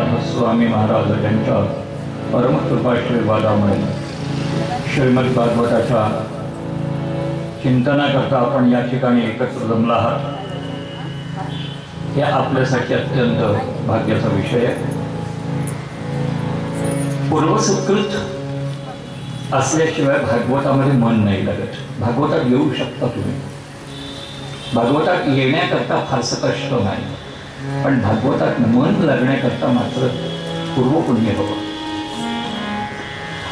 श्रीनाथ स्वामी महाराज यांच्या परमकृपाशीर्वादामुळे श्रीमद भागवताच्या चिंतनाकरता आपण या ठिकाणी एकत्र जमला आहात. हे आपल्यासाठी अत्यंत भाग्याचा विषय आहे. पूर्वसुकृत असल्याशिवाय भागवतामध्ये मन नाही लागत. भागवतात येऊ शकता तुम्ही, भागवतात येण्याकरता फारसं कष्ट नाही, पण भागवतात मन लागण्याकरता मात्र पूर्वपुण्य हवं.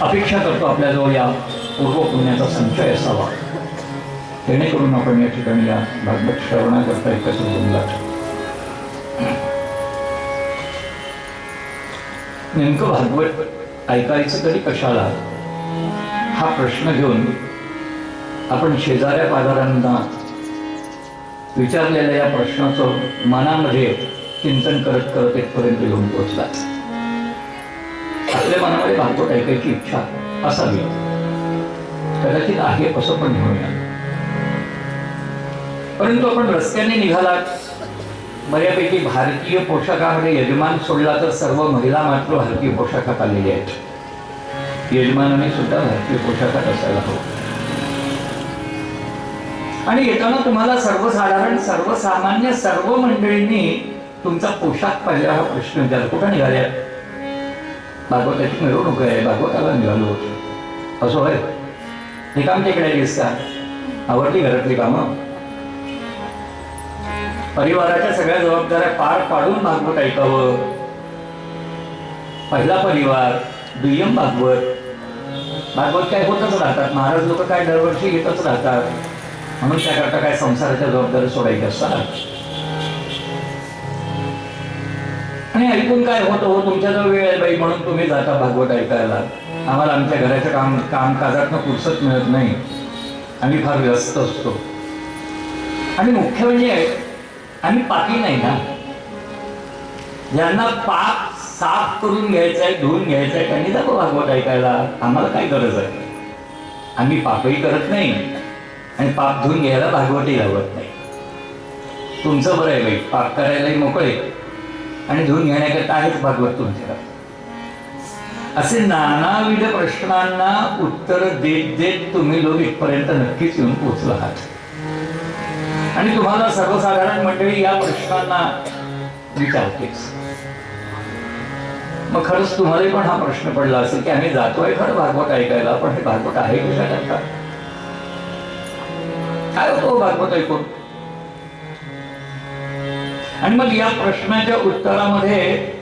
अपेक्षा करतो आपल्याजवळ या पूर्वपुण्याचा संचय असावा, जेणेकरून आपण या ठिकाणी या भागवत श्रवणाकरता एकत्र जमलात. नेमकं भागवत ऐकायचं तरी कशाला, हा प्रश्न घेऊन आपण शेजाऱ्या पाजाऱ्यांना विचारलेल्या या प्रश्नाचं मनामध्ये चिंतन करत करत इथपर्यंत येऊन पोहोचला. आपल्या मनामध्ये भागवत ऐकायची इच्छा असावी, कदाचित आहे असं पण म्हणूया. परंतु आपण रस्त्याने निघालात, बऱ्यापैकी भारतीय पोशाखामध्ये यजमान सोडला तर सर्व महिला मात्र भारतीय पोशाखात आलेल्या आहेत. यजमानाने सुद्धा भारतीय पोशाखात असायला हवं. आणि येताना तुम्हाला सर्वसाधारण सर्वसामान्य सर्व मंडळींनी तुमचा पोशाख पाहिला हा प्रश्न विचारला. कुठं निघाल्या? भागवताची मिरवणूक आहे, भागवताला निघालो असं होय. रिकाम तिकडे गेस का? आवडली घरातली कामं, परिवाराच्या सगळ्या जबाबदाऱ्या पार पाडून भागवत ऐकावं. पहिला परिवार, दुय्यम भागवत. भागवत काय होतच राहतात, महाराज लोक काय दरवर्षी येतच राहतात, म्हणून त्याकरता काय संसाराच्या जबाबदारी सोडायची असतात. आणि ऐकून काय होतं, हो तुमच्याजवळ वेळ आहे बाई म्हणून तुम्ही जाता भागवत ऐकायला. आम्हाला आमच्या घराच्या कामकाजातनं फुरसत मिळत नाही, आम्ही फार व्यस्त असतो. आणि मुख्य म्हणजे आम्ही पापी नाही ना. ज्यांना पाप साफ करून घ्यायचं आहे, धुवून घ्यायचं आहे, त्यांनी जातो भागवत ऐकायला. आम्हाला काय गरज आहे? आम्ही पापही करत नाही आणि पाप धुवून घ्यायला भागवतही लावत नाही. तुमचं बरं आहे बाई, पाप करायलाही मोकळे आणि धुवून घेण्याकरता आहेच भागवत तुमच्याकडे. असे नानाविध प्रश्नांना उत्तर देत देत तुम्ही लोक इथपर्यंत नक्कीच येऊन पोहोचला आहात. आणि तुम्हाला सर्वसाधारण मंडळी या प्रश्नांना विचारतेच. मग खरंच तुम्हालाही पण हा प्रश्न पडला असेल की आम्ही जातोय खरं भागवत ऐकायला, पण हे भागवत आहे कशाकरता? काय होतो भागवत ऐकून? आणि मग या प्रश्नाच्या उत्तरामध्ये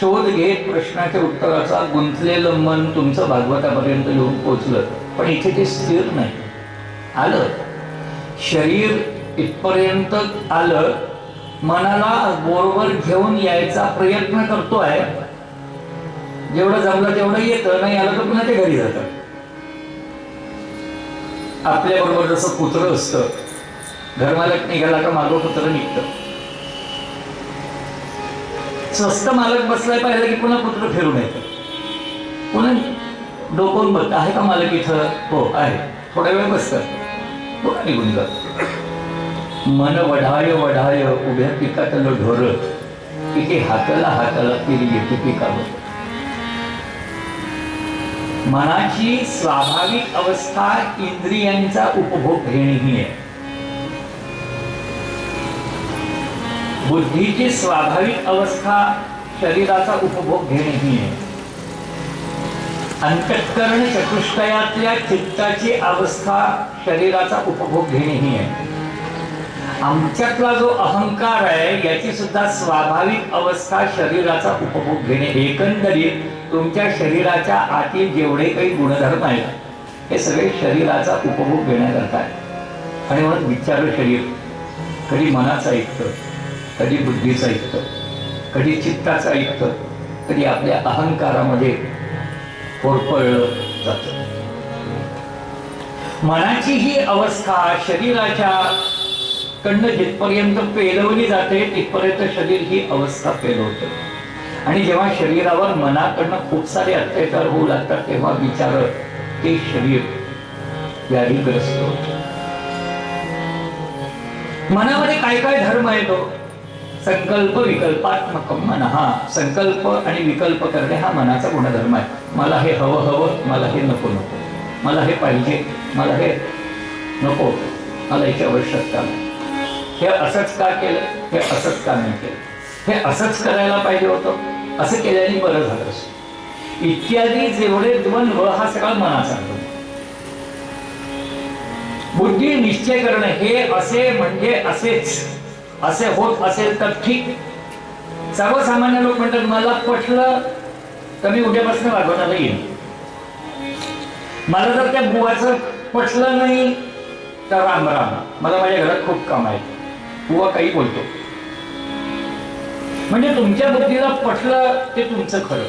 शोध घेत प्रश्नाच्या उत्तराचा गुंतलेलं मन तुमचं भागवतापर्यंत येऊन पोचलं. पण इथे ते स्थिर नाही. आलं शरीर इथपर्यंत आलं, मनाला बरोबर घेऊन यायचा प्रयत्न करतोय. जेवढं जमलं तेवढं येतं, नाही आलं तर पुन्हा ते घरी जातं. आपल्या बरोबर जसं कुत्रं असतं, घरमालक निघाला का मागं कुत्रं निघतं. स्वस्त मालक बसलाय पाहिलं की पुन्हा कुत्रं फिरून येतं. पुन्हा डोकून बघ, आहे का मालक इथं? हो आहे. थोड्या वेळ बसतं, पुन्हा निघून जात. मन वढाय वढाय उभ्या पिकातलं ढोर, इथे हाताला हाताला केली येते पिकावर. मनाची स्वाभाविक अवस्था इंद्रियांचा उपभोग घेणे ही आहे. बुद्धीची स्वाभाविक अवस्था शरीराचा उपभोग घेणे ही आहे. अंतःकरण चतुष्टयातल्या चित्ताची अवस्था शरीराचा उपभोग घेणे ही आहे. आमच्यातला जो अहंकार आहे याची सुद्धा स्वाभाविक अवस्था शरीराचा उपभोग घेणे. एकंदरीत तुमच्या शरीराच्या आतील जेवढे काही गुणधर्म आहेत हे सगळे शरीराचा उपभोग घेण्याकरता आहे. आणि म्हणून विचार शरीर कधी मनाचं ऐकतं, कधी बुद्धीचं ऐकतं, कधी चित्ताचं ऐकतं, कधी आपल्या अहंकारामध्ये होरपळलं जातं. मनाची ही अवस्था शरीराच्या कडनं जिथपर्यंत पेलवली जाते तिथपर्यंत शरीर ही अवस्था पेलवतं. आणि जेव्हा शरीरावर मनाकडनं खूप सारे अत्याचार होऊ लागतात तेव्हा विचार ते शरीर व्याधीग्रस्त होतं. मनामध्ये काय काय धर्म आहे तो संकल्प विकल्पात्मकम मनः. संकल्प आणि विकल्प करणे हा मनाचा गुणधर्म आहे. मला हे हवं हवं, मला हे नको नको, मला हे पाहिजे, मला हे नको, मला याची आवश्यकता नाही, हे असंच का केलं, हे असंच का नाही केलं, हे असंच करायला पाहिजे होतं, असं केल्याने बरं झालं इत्यादी जेवढे द्वंद्व हा सगळा मनाचा. बुद्धी निश्चय करणे हे असे म्हणजे असेच, असे होत असेल तर ठीक. सर्वसामान्य लोक म्हणतात मला पटलं तर मी उद्यापासून वागवण्याला येईल, मला जर त्या बुवाचं पटलं नाही तर राम राम, मला माझ्या घरात खूप काम आहे. बुवा काही बोलतो म्हणजे तुमच्या बुद्धीला पटलं ते तुमचं खरं,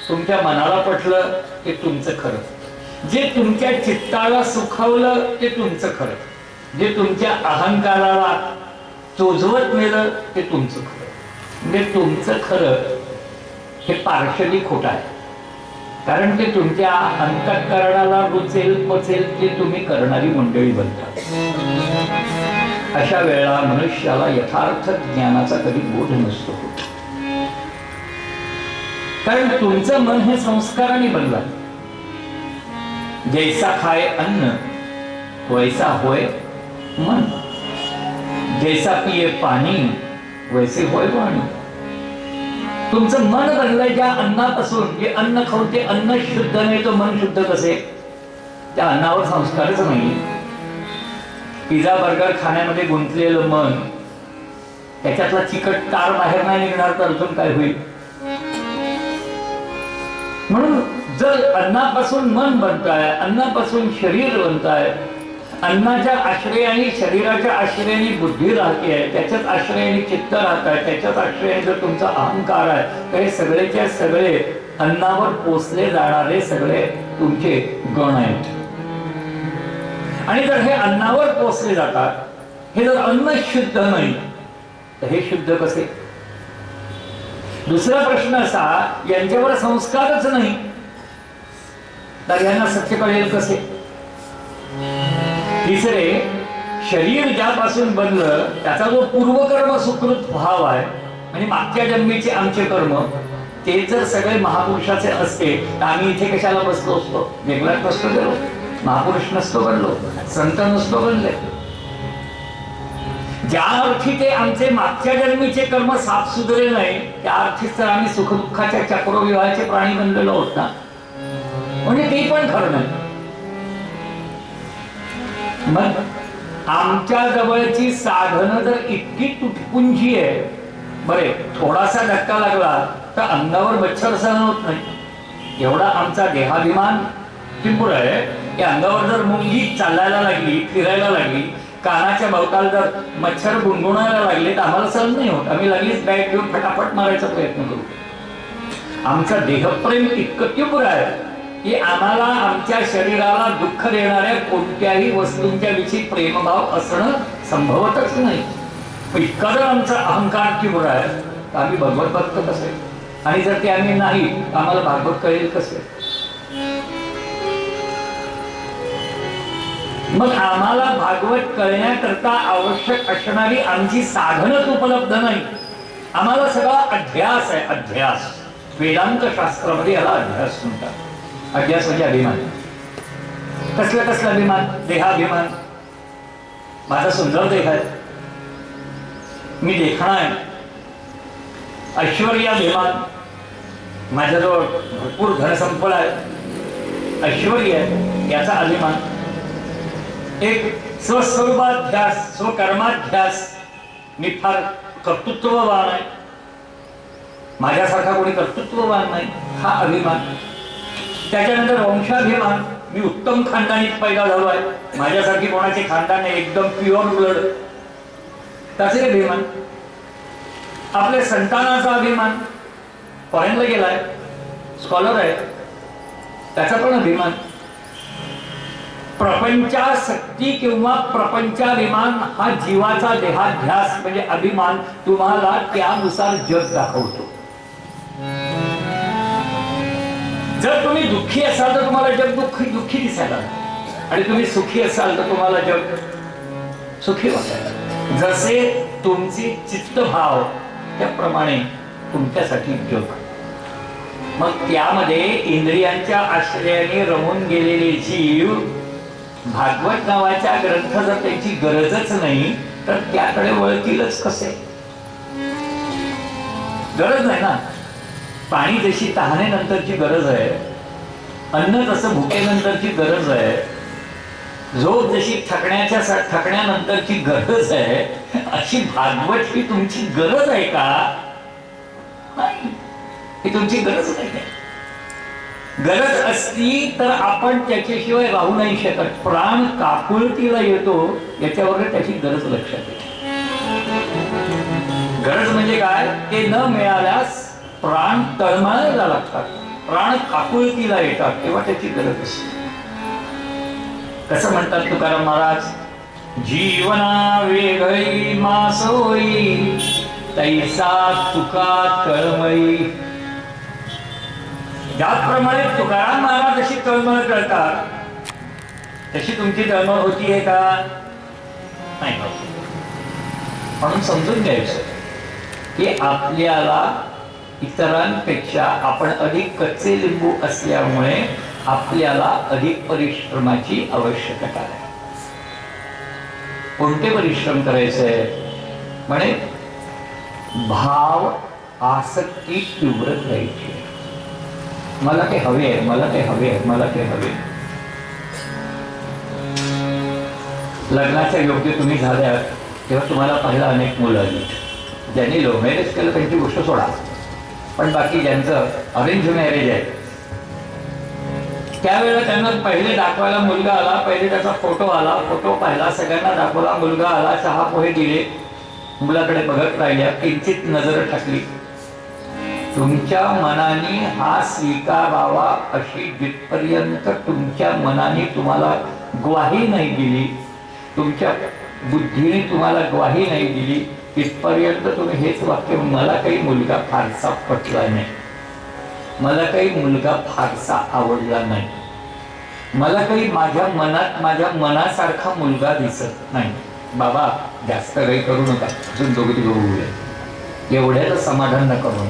तुमच्या मनाला पटलं ते तुमचं खरं, जे तुमच्या चित्ताला सुखावलं ते तुमचं खरं, जे तुमच्या अहंकाराला चोजवत नेलं ते तुमचं खरं. म्हणजे तुमचं खरं हे पार्शली खोटं आहे, कारण ते तुमच्या अंतःकरणाला रुचेल पचेल ते तुम्ही करणारी मंडळी बनतात. अशा वेळेला मनुष्याला यथार्थ ज्ञानाचा कधी बोध नसतो, कारण तुमचं मन हे संस्काराने बनलं. जैसा खाए अन्न वैसा होय मन, जैसा पिये पाणी वैसे होय वाणी. तुमचं मन बनलंय ज्या अन्नापासून, जे अन्न खाऊन ते अन्न शुद्ध नाही, तो मन शुद्ध कसे? त्या अन्नावर संस्कारच नाही. पिझ्झा बर्गर खाण्यामध्ये गुंतलेलं मन, त्याच्यातला चिकट तार बाहेर नाही निघणार तर अजून काय होईल? म्हणून जर अन्नापासून मन बनताय, अन्नापासून शरीर बनताय, अन्नाच्या आश्रयाने शरीराच्या आश्रयाने बुद्धी राहते आहे, त्याच्याच आश्रयाने चित्त राहत आहे, त्याच्याच आश्रयाने जर तुमचा अहंकार आहे, तर हे सगळेच्या सगळे अन्नावर पोचले जाणारे सगळे तुमचे गण आहेत. आणि जर हे अन्नावर पोचले जातात, हे जर अन्न शुद्ध नाही तर हे शुद्ध कसे? दुसरा प्रश्न असा, यांच्यावर संस्कारच नाही तर यांना सत्य कळेल कसे? तिसरे, शरीर ज्यापासून बनलं त्याचा जो पूर्वकर्म सुकृत भाव आहे आणि मागच्या जन्मीचे आमचे कर्म, ते जर सगळे महापुरुषाचे असते तर आम्ही इथे कशाला बसलो असतो? वेगळाच नसतो गेलो, महापुरुष नसतो बनलो, संत नसतो बनले. ज्या अर्थी ते आमचे मागच्या जन्मीचे कर्म साफ सुधरे नाही, त्या अर्थीच तर आम्ही सुखदुःखाच्या चक्रव्यूहाचे प्राणी बनलेलो आहोत ना. म्हणजे ते पण खरं नाही. मग आमच्या जवळची साधनं जर इतकी तुटपुंजी आहे, बरे थोडासा धक्का लागला तर अंगावर मच्छर सहन होत नाही, एवढा आमचा देहाभिमान टिपूर आहे की अंगावर जर मुंगी चालायला लागली, फिरायला लागली, कानाच्या भोवताल जर मच्छर गुणगुणायला लागले तर आम्हाला सहन नाही होत. आम्ही लागलीच बॅग घेऊन फटाफट मारायचा प्रयत्न करू. आमचा देहप्रेम इतकं तीव्र आहे की आम्हाला आमच्या शरीराला दुःख देणाऱ्या कोणत्याही वस्तूंच्या विषयी प्रेमभाव असणं संभवतच नाही. इतका जर आमचा अहंकार तीव्र आहे तर आम्ही भगवत भक्त कसे? आणि जर ते आम्ही नाही आम्हाला भागवत कळेल कसे? मग आम्हाला भागवत कळण्याकरता आवश्यक असणारी आमची साधनच उपलब्ध नाही. आम्हाला सगळा अध्यास आहे, अध्यास. वेदांत शास्त्रामध्ये याला अध्यास म्हणतात. अध्यास म्हणजे अभिमान. कसला कसला अभिमान? देहाभिमान. माझा सुंदर देह आहे, मी देखणा आहे. ऐश्वर्याभिमान, माझ्याजवळ भरपूर धनसंपदा आहे, ऐश्वर्य आहे, याचा अभिमान. एक स्वस्वरूपाध्यास, स्वकर्माध्यास, मी फार कर्तृत्ववान आहे, माझ्यासारखा कोणी कर्तृत्ववान नाही, हा अभिमान. त्याच्यानंतर वंशाभिमान, मी उत्तम खानदानीत पैदा झालो आहे, माझ्यासारखी कोणाचे खानदान नाही, एकदम प्युअर ब्लड, त्याचे अभिमान. आपल्या संतानाचा अभिमान, फॉरेनला गेलाय, स्कॉलर आहे, त्याचा पण अभिमान. प्रपंचासक्ती किंवा प्रपंचाभिमान हा जीवाचा देहाध्यास म्हणजे अभिमान तुम्हाला त्यानुसार जग दाखवतो. जर तुम्ही दुःखी असाल तर तुम्हाला जग दुःखी दिसायला, आणि तुम्ही सुखी असाल तर तुम्हाला जग सुखी वाटायला. जसे तुमची चित्तभाव त्याप्रमाणे तुमच्यासाठी जग. मग त्यामध्ये इंद्रियांच्या आश्रयाने रमून गेलेले जीव भागवत नावाच्या ग्रंथ जर त्यांची गरजच नाही तर त्याकडे वळतीलच कसे? गरज नाही ना. पाणी जशी तहानेनंतरची गरज आहे, अन्न जसं भुकेनंतरची गरज आहे, झोप जशी थकण्यानंतरची गरज आहे, अशी भागवत ही तुमची गरज आहे का? नाही, ही तुमची गरज नाही. गरज असती तर आपण त्याच्याशिवाय राहू नाही शकत. प्राण काकुळतीला येतो याच्यावर त्याची गरज लक्षात येते. गरज म्हणजे काय? ते न मिळाल्यास प्राण तळमळायला लागतात, प्राण काकुळतीला येतात, तेव्हा त्याची गरज असते. कसं म्हणतात तुकाराम महाराज, जीवना वेगळी मासोई तैसा तुका तळमळी. ज्याप्रमाणे तुकाराम महाराज अशी तळमळ करतात तशी तुमची तळमळ होतीये का? नाही होत. म्हणून समजून घ्यायचं की आपल्याला इतरांपेक्षा आपण अधिक कच्चे लिंबू असल्यामुळे आपल्याला अधिक परिश्रमाची आवश्यकता आहे. कोणते परिश्रम करायचे? म्हणे भाव आसक्ती तीव्र करायची. मला ते हवे आहे, मला ते हवे आहे, मला ते हवे. लग्नाच्या योग्य तुम्ही झाल्या तेव्हा तुम्हाला पाहिलं अनेक मुलं आली. ज्यांनी लव्ह मॅरेज केलं त्यांची गोष्ट सोडा, पण बाकी ज्यांचं अरेंज मॅरेज आहे त्यावेळेला त्यांना पहिले दाखवायला मुलगा आला, पहिले त्याचा फोटो आला, फोटो पाहिला, सगळ्यांना दाखवला, मुलगा आला, चहा पोहे दिले, मुलाकडे बघत राहिल्या, किंचित नजर टाकली. तुमच्या मनाने हा स्वीकारावा अशी जिथपर्यंत तुमच्या मनाने तुम्हाला ग्वाही नाही दिली, तुमच्या बुद्धीने तुम्हाला ग्वाही नाही दिली, तिथपर्यंत तुम्ही हेच वाक्य, मला काही मुलगा फारसा पटला नाही, मला काही मुलगा फारसा आवडला नाही, मला काही माझ्या मनासारखा मुलगा दिसत नाही. बाबा जास्त काही करू नका, अजून दोघी बघूया, एवढ्याच समाधान न करू.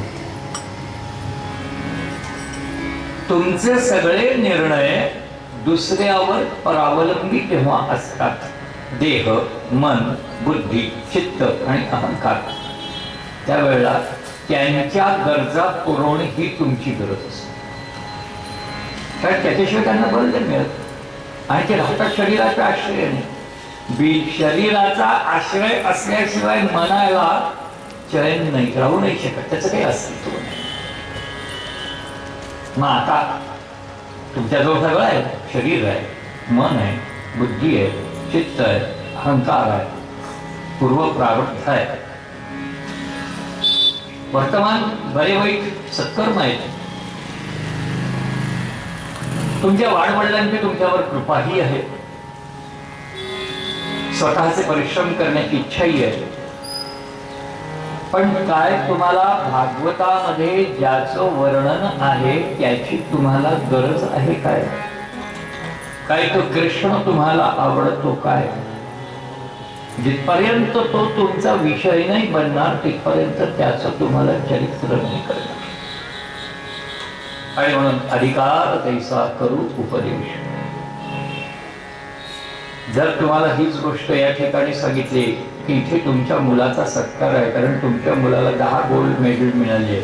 तुमचे सगळे निर्णय दुसऱ्यावर परावलंबी तेव्हा असतात. देह, मन, बुद्धी, चित्त आणि अहंकार. त्यावेळेला त्यांच्या गरजा पुरवणे ही तुमची गरज असते. कारण त्याच्याशिवाय त्यांना बल नाही मिळत आणि ते राहतात शरीराच्या आश्रयाने. शरीराचा आश्रय असल्याशिवाय मनाला चैन नाही, राहू नाही शकत, त्याचं काही अस्तित्व नाही. मग आता तुमच्याजवळ सगळं आहे, शरीर आहे, मन आहे, बुद्धी आहे, चित्त आहे, अहंकार आहे, पूर्व प्रारब्ध आहे, वर्तमान बरे वाईट सत्कर्म आहेत, तुमच्या वाडवडिलांची तुमच्यावर कृपाही आहे, स्वतःचे परिश्रम करण्याची इच्छाही आहे. पण काय तुम्हाला भागवतामध्ये ज्याचं वर्णन आहे त्याची तुम्हाला गरज आहे काय? काय तो कृष्ण तुम्हाला आवडतो काय? जिथपर्यंत तो तुमचा विषय नाही बनणार तिथपर्यंत त्याचं तुम्हाला चरित्र नाही करणार. आणि म्हणून अधिकार तैसा करू उपदेश. जर तुम्हाला हीच गोष्ट या ठिकाणी सांगितली की इथे तुमच्या मुलाचा सत्कार आहे, कारण तुमच्या मुलाला 10 गोल्ड मेडल मिळाले,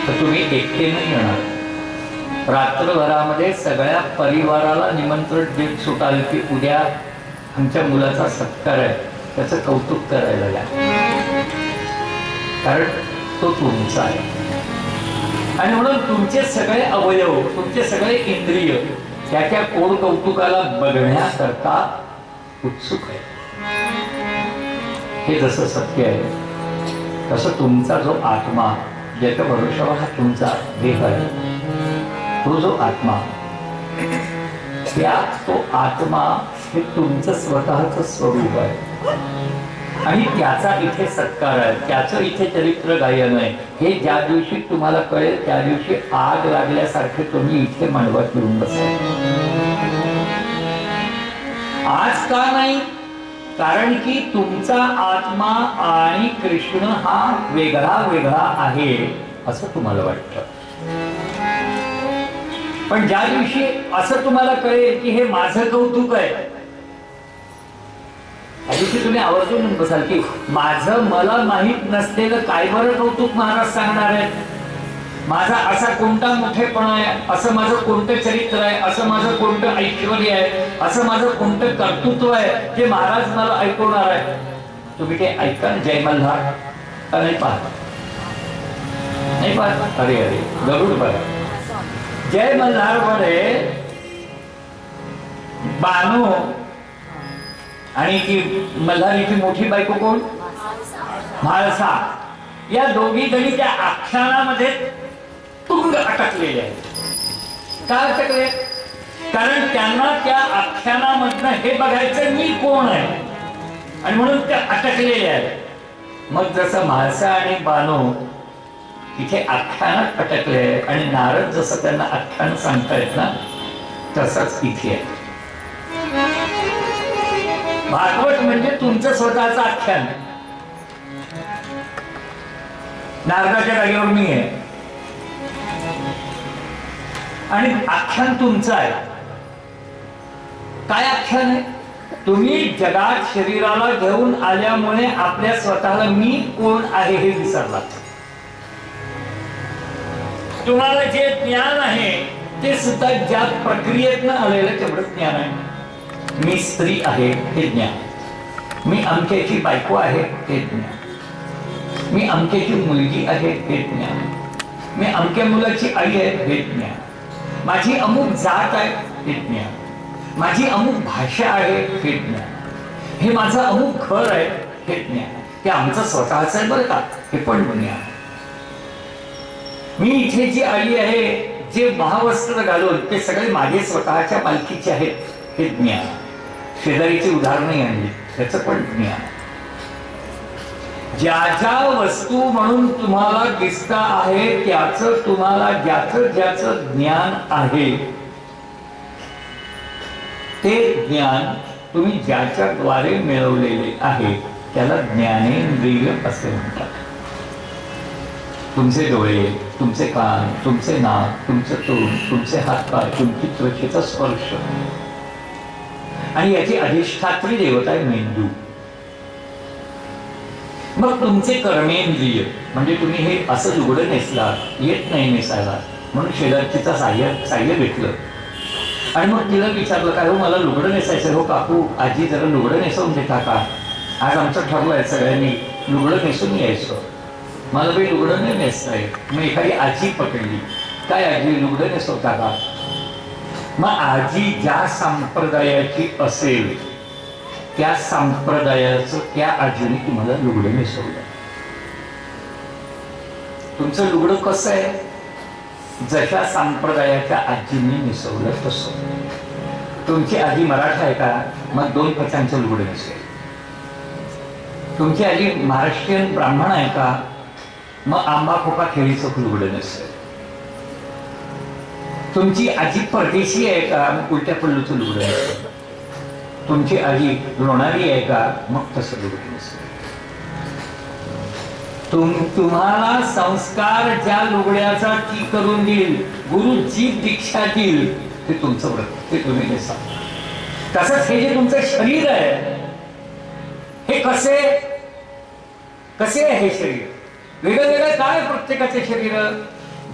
तर तुम्ही एकटे नाही येणार. रात्रभरामध्ये सगळ्या परिवाराला निमंत्रण देत सुटाल की उद्या आमच्या मुलाचा सत्कार आहे, त्याचं कौतुक करायला या, कारण तो तुमचा आहे. आणि म्हणून तुमचे सगळे अवयव, तुमचे सगळे इंद्रिय त्याच्या कोड कौतुकाला बघण्याकरता उत्सुक आहे. हे जसं सत्य आहे तसं तुमचा जो आत्मा, ज्याच्या भरोशावर हा तुमचा देह आहे, तो जो आत्मा, तो आत्मा हे तुमचं स्वतःच स्वरूप आहे आणि त्याचा इथे सत्कार आहे, त्याचं इथे चरित्र गायन आहे. हे ज्या दिवशी तुम्हाला कळेल त्या दिवशी आग लागल्यासारखे तुम्ही इथे मांडवात येऊन बसा. आज का नाही? कारण की तुमचा आत्मा आणि कृष्ण हा वेगळा वेगळा आहे असं तुम्हाला वाटतं. पण ज्या दिवशी असं तुम्हाला कळेल की हे माझं कौतुक आहे, त्या दिवशी तुम्ही आवर्जून बसाल की माझं मला माहीत नसलेलं काय बरं कौतुक महाराज सांगणार आहेत. माझा असा कोणता मोठेपणा आहे, असं माझं कोणतं चरित्र आहे, असं माझं कोणतं ऐश्वर्य आहे, असं माझं कोणतं कर्तृत्व आहे जे महाराज मला ऐकवणार आहे. तुम्ही ते ऐका जय मल्हार नाही पाहत, नाही पाहत. अरे अरे गरुड बघा, जय मल्हार मध्ये बानू आणि ती मल्हारीची मोठी बायको कोण, म्हाळसा, या दोघी जणी त्या आख्यानामध्ये तुंग अटकलेले आहेत. का अटकले? कारण त्यांना त्या आख्यानामधनं हे बघायचं मी कोण आहे आणि म्हणून त्या अटकलेले आहेत. मग जसं म्हाळसा आणि बानू तिथे आख्यानात अटकले आणि नारद जसं त्यांना आख्यान सांगतायत ना, तसंच इथे आहे. भागवत म्हणजे तुमचं स्वतःचं आख्यान. नारदाच्या जागेवर मी आहे आणि आख्यान तुमचं आहे. काय आख्यान आहे? तुम्ही जगात शरीराला घेऊन आल्यामुळे आपल्या स्वतःला मी कोण आहे हे विसरलात. तुम्हाला जे ज्ञान आहे ते सुद्धा ज्या प्रक्रियेतनं आलेलं तेवढं ज्ञान आहे. मी स्त्री आहे हे ज्ञान, मी अमक्याची बायको आहे हे ज्ञान, मी अमक्याची मुलगी आहे हे ज्ञान, मी अमक्या मुलाची आई आहे हे ज्ञान, माझी अमुक जात आहे हे ज्ञान, माझी अमुक भाषा आहे हे ज्ञान, हे माझं अमुक घर आहे हे ज्ञान, हे आमचं स्वतःच आहे बरं का हे पण ज्ञान. मी इथे जी आली आहे जे महावस्त्र घालून ते सगळे माझे स्वतःच्या मालकीचे आहेत हे ज्ञान. शेजारीची उदाहरणं आणली त्याचं पण ज्ञान. ज्या ज्या वस्तू म्हणून तुम्हाला दिसता आहे त्याचं तुम्हाला ज्याचं ज्याचं ज्ञान आहे ते ज्ञान तुम्ही ज्याच्या द्वारे मिळवलेले आहे त्याला ज्ञानेंद्रिय असे म्हणतात. तुमचे डोळे, तुमचे कान, तुमचे नाक, तुमचे तोंड, तुमचे हातपाय, तुमची त्वचेचा स्पर्श आणि याची अधिष्ठात्री देवता आहे मेंदू. मग तुमचे कर्मेंद्रिय म्हणजे तुम्ही हे असं लुगडं नेसला, येत नाही नेसायला म्हणून शेजारचीचा साह्य भेटलं आणि मग तिला विचारलं काय हो मला लुगडं नेसायचं हो काकू, आजी जरा लुगडं नेसवून देता का? आज आमचं ठरलंय सगळ्यांनी लुगडं नेसून यायचं. मला बी लुगडं नाही नेसता येत. मग एखादी आजी पकडली, काय आजी लुगडं नेसवता का? मग आजी ज्या संप्रदायाची असेल त्या संप्रदायाचं त्या आजीने तुम्हाला लुगडं नेसवलं. तुमचं लुगडं कसं आहे? जशा संप्रदायाच्या आजींनी नेसवलं तसं. तुमची आजी मराठा आहे का? मग 2 पचांचं लुगडं नेसेल. तुमची आजी महाराष्ट्रीयन ब्राह्मण आहे का? मग आंबा खोपा खेळीचं लुगडं नेसेल. तुमची आजी परदेशी आहे का? मग उलट्या पल्लूचं लुगडं नेसेल. तुमची आजी लोणारी आहे का? मग तसं लुगडं नेसेल. तुम्हाला संस्कार ज्या लुगड्याचा ती करून देईल, गुरु जी दीक्षा देईल ते तुमचं व्रत, ते तुम्ही नेसा. तसंच हे जे तुमचं शरीर आहे हे कसे आहे हे शरीर? वेगवेगळे काय प्रत्येकाचे शरीर?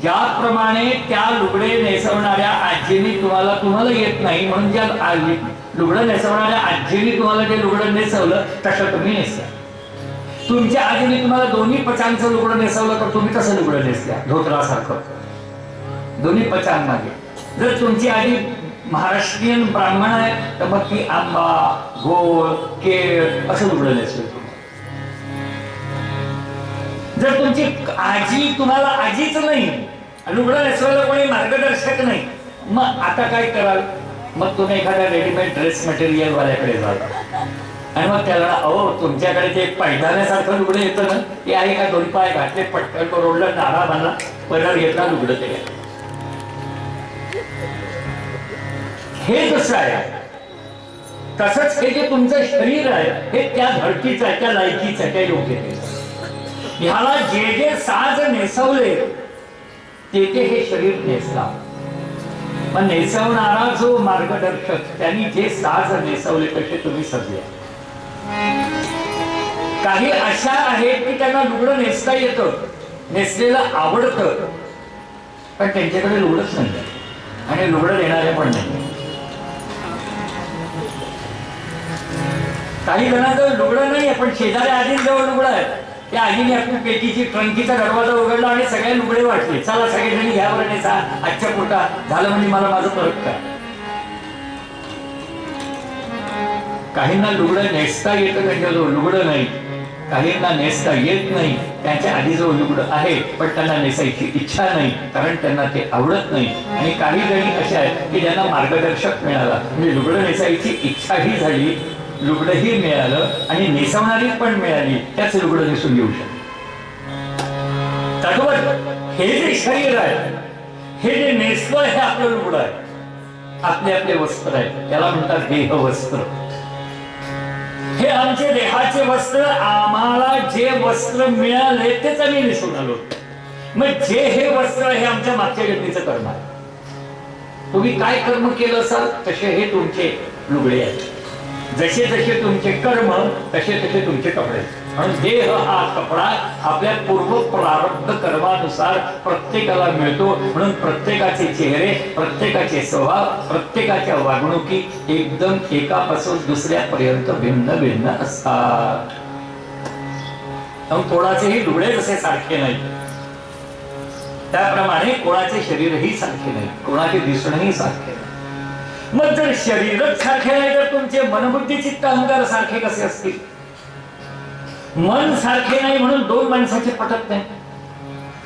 ज्याप्रमाणे त्या लुगडे नेसवणाऱ्या आजींनी तुम्हाला येत नाही म्हणून ज्या लुगडं नेसवणाऱ्या आजींनी तुम्हाला जे लुगडं नेसवलं तसं तुम्ही नेसा. तुमच्या आजीने तुम्हाला 2 पचांचं लुगडं नेसवलं तर तुम्ही कसं लुगडं नेसल्या? धोतरासारखं 2 पचांमध्ये. जर तुमची आजी महाराष्ट्रीयन ब्राह्मण आहे तर मग ती आंबा, गोळ, केळ असं लुगडं नेसलं. जर तुमची आजी तुम्हाला आजीच नाही, लुगडं नेसवायला कोणी मार्गदर्शक नाही, मग आता काय कराल? मग तुम्ही एखाद्या रेडीमेड ड्रेस मटेरियल वाल्याकडे जाल आणि मग त्याला अहो तुमच्याकडे ते पैदाण्यासारखं लुगडं येतं ना, ते आहे का? 2 पाय घातले, पटकन रोडला नारा बांधला, परत घेतला लुगडं ते. हे कसं आहे? तसंच हे जे तुमचं शरीर आहे हे त्या धडकीचं आहे, त्या लायकीचं आहे, त्या योग्यतेचं. ह्याला जे जे साज नेसवले ते हे शरीर नेसला. पण नेसवणारा जो मार्गदर्शक त्यांनी जे साज नेसवले तसे तुम्ही सजले. काही अशा आहेत की त्यांना लुगडं नेसता येतं, नेसलेलं आवडतं, पण त्यांच्याकडे लुगडंच नाही आणि लुगडं देणारे पण नाही. काही जणांजवळ लुगडं नाही पण शेजारी आजींजवळ लुगडं आहे. त्या आजीने आपली पेटीची ट्रंकीचा दरवाजा उघडला आणि सगळे लुगडे वाटले. चला सगळेजणी घ्या बरं नेसा, आजच्या पोटा झालं म्हणजे मला माझं परत काय. काहींना लुगडं नेसता येतं, त्यांच्याजवळ लुगडं नाही. काहींना नेसता येत नाही, त्यांच्या आधीजवळ लुगडं आहे पण त्यांना नेसायची इच्छा नाही, कारण त्यांना ते आवडत नाही. आणि काही जणी अशा आहेत की ज्यांना मार्गदर्शक मिळाला, म्हणजे लुगडं नेसायची इच्छाही झाली, लुगडंही मिळालं आणि नेसवणारी पण मिळाली, त्याच लुगडं नेसून येऊ शकतो. हे जे शरीर आहे, हे जे नेसलं हे आपलं लुगडं आहे, आपले आपले वस्त्र आहे, त्याला म्हणतात देह वस्त्र. हे आमचे देहाचे वस्त्र, आम्हाला जे वस्त्र मिळाले तेच आम्ही नेसून आलो. मग जे हे वस्त्र हे आमच्या मागच्या जन्मीचं कर्म आहे. तुम्ही काय कर्म केलं असाल तसे हे तुमचे लुगडे आहेत. जसे जसे तुमचे कर्म तसे तसे तुमचे कपडे. म्हणून देह हा कपडा आपल्या पूर्व प्रारब्ध कर्मानुसार प्रत्येकाला मिळतो. म्हणून प्रत्येकाचे चेहरे, प्रत्येकाचे स्वभाव, प्रत्येकाच्या वागणुकी एकदम एकापासून दुसऱ्यापर्यंत भिन्न भिन्न असतात. कोणाचेही डोळे जसे सारखे नाही त्याप्रमाणे कोणाचे शरीरही सारखे नाही, कोणाचे दिसणंही सारखे नाही. मग जर शरीरच सारखे नाही तर तुमचे मनबुद्धी चित्त अहंकार सारखे कसे असतील? मन सारखे नाही म्हणून दोन माणसाचे पटत नाही.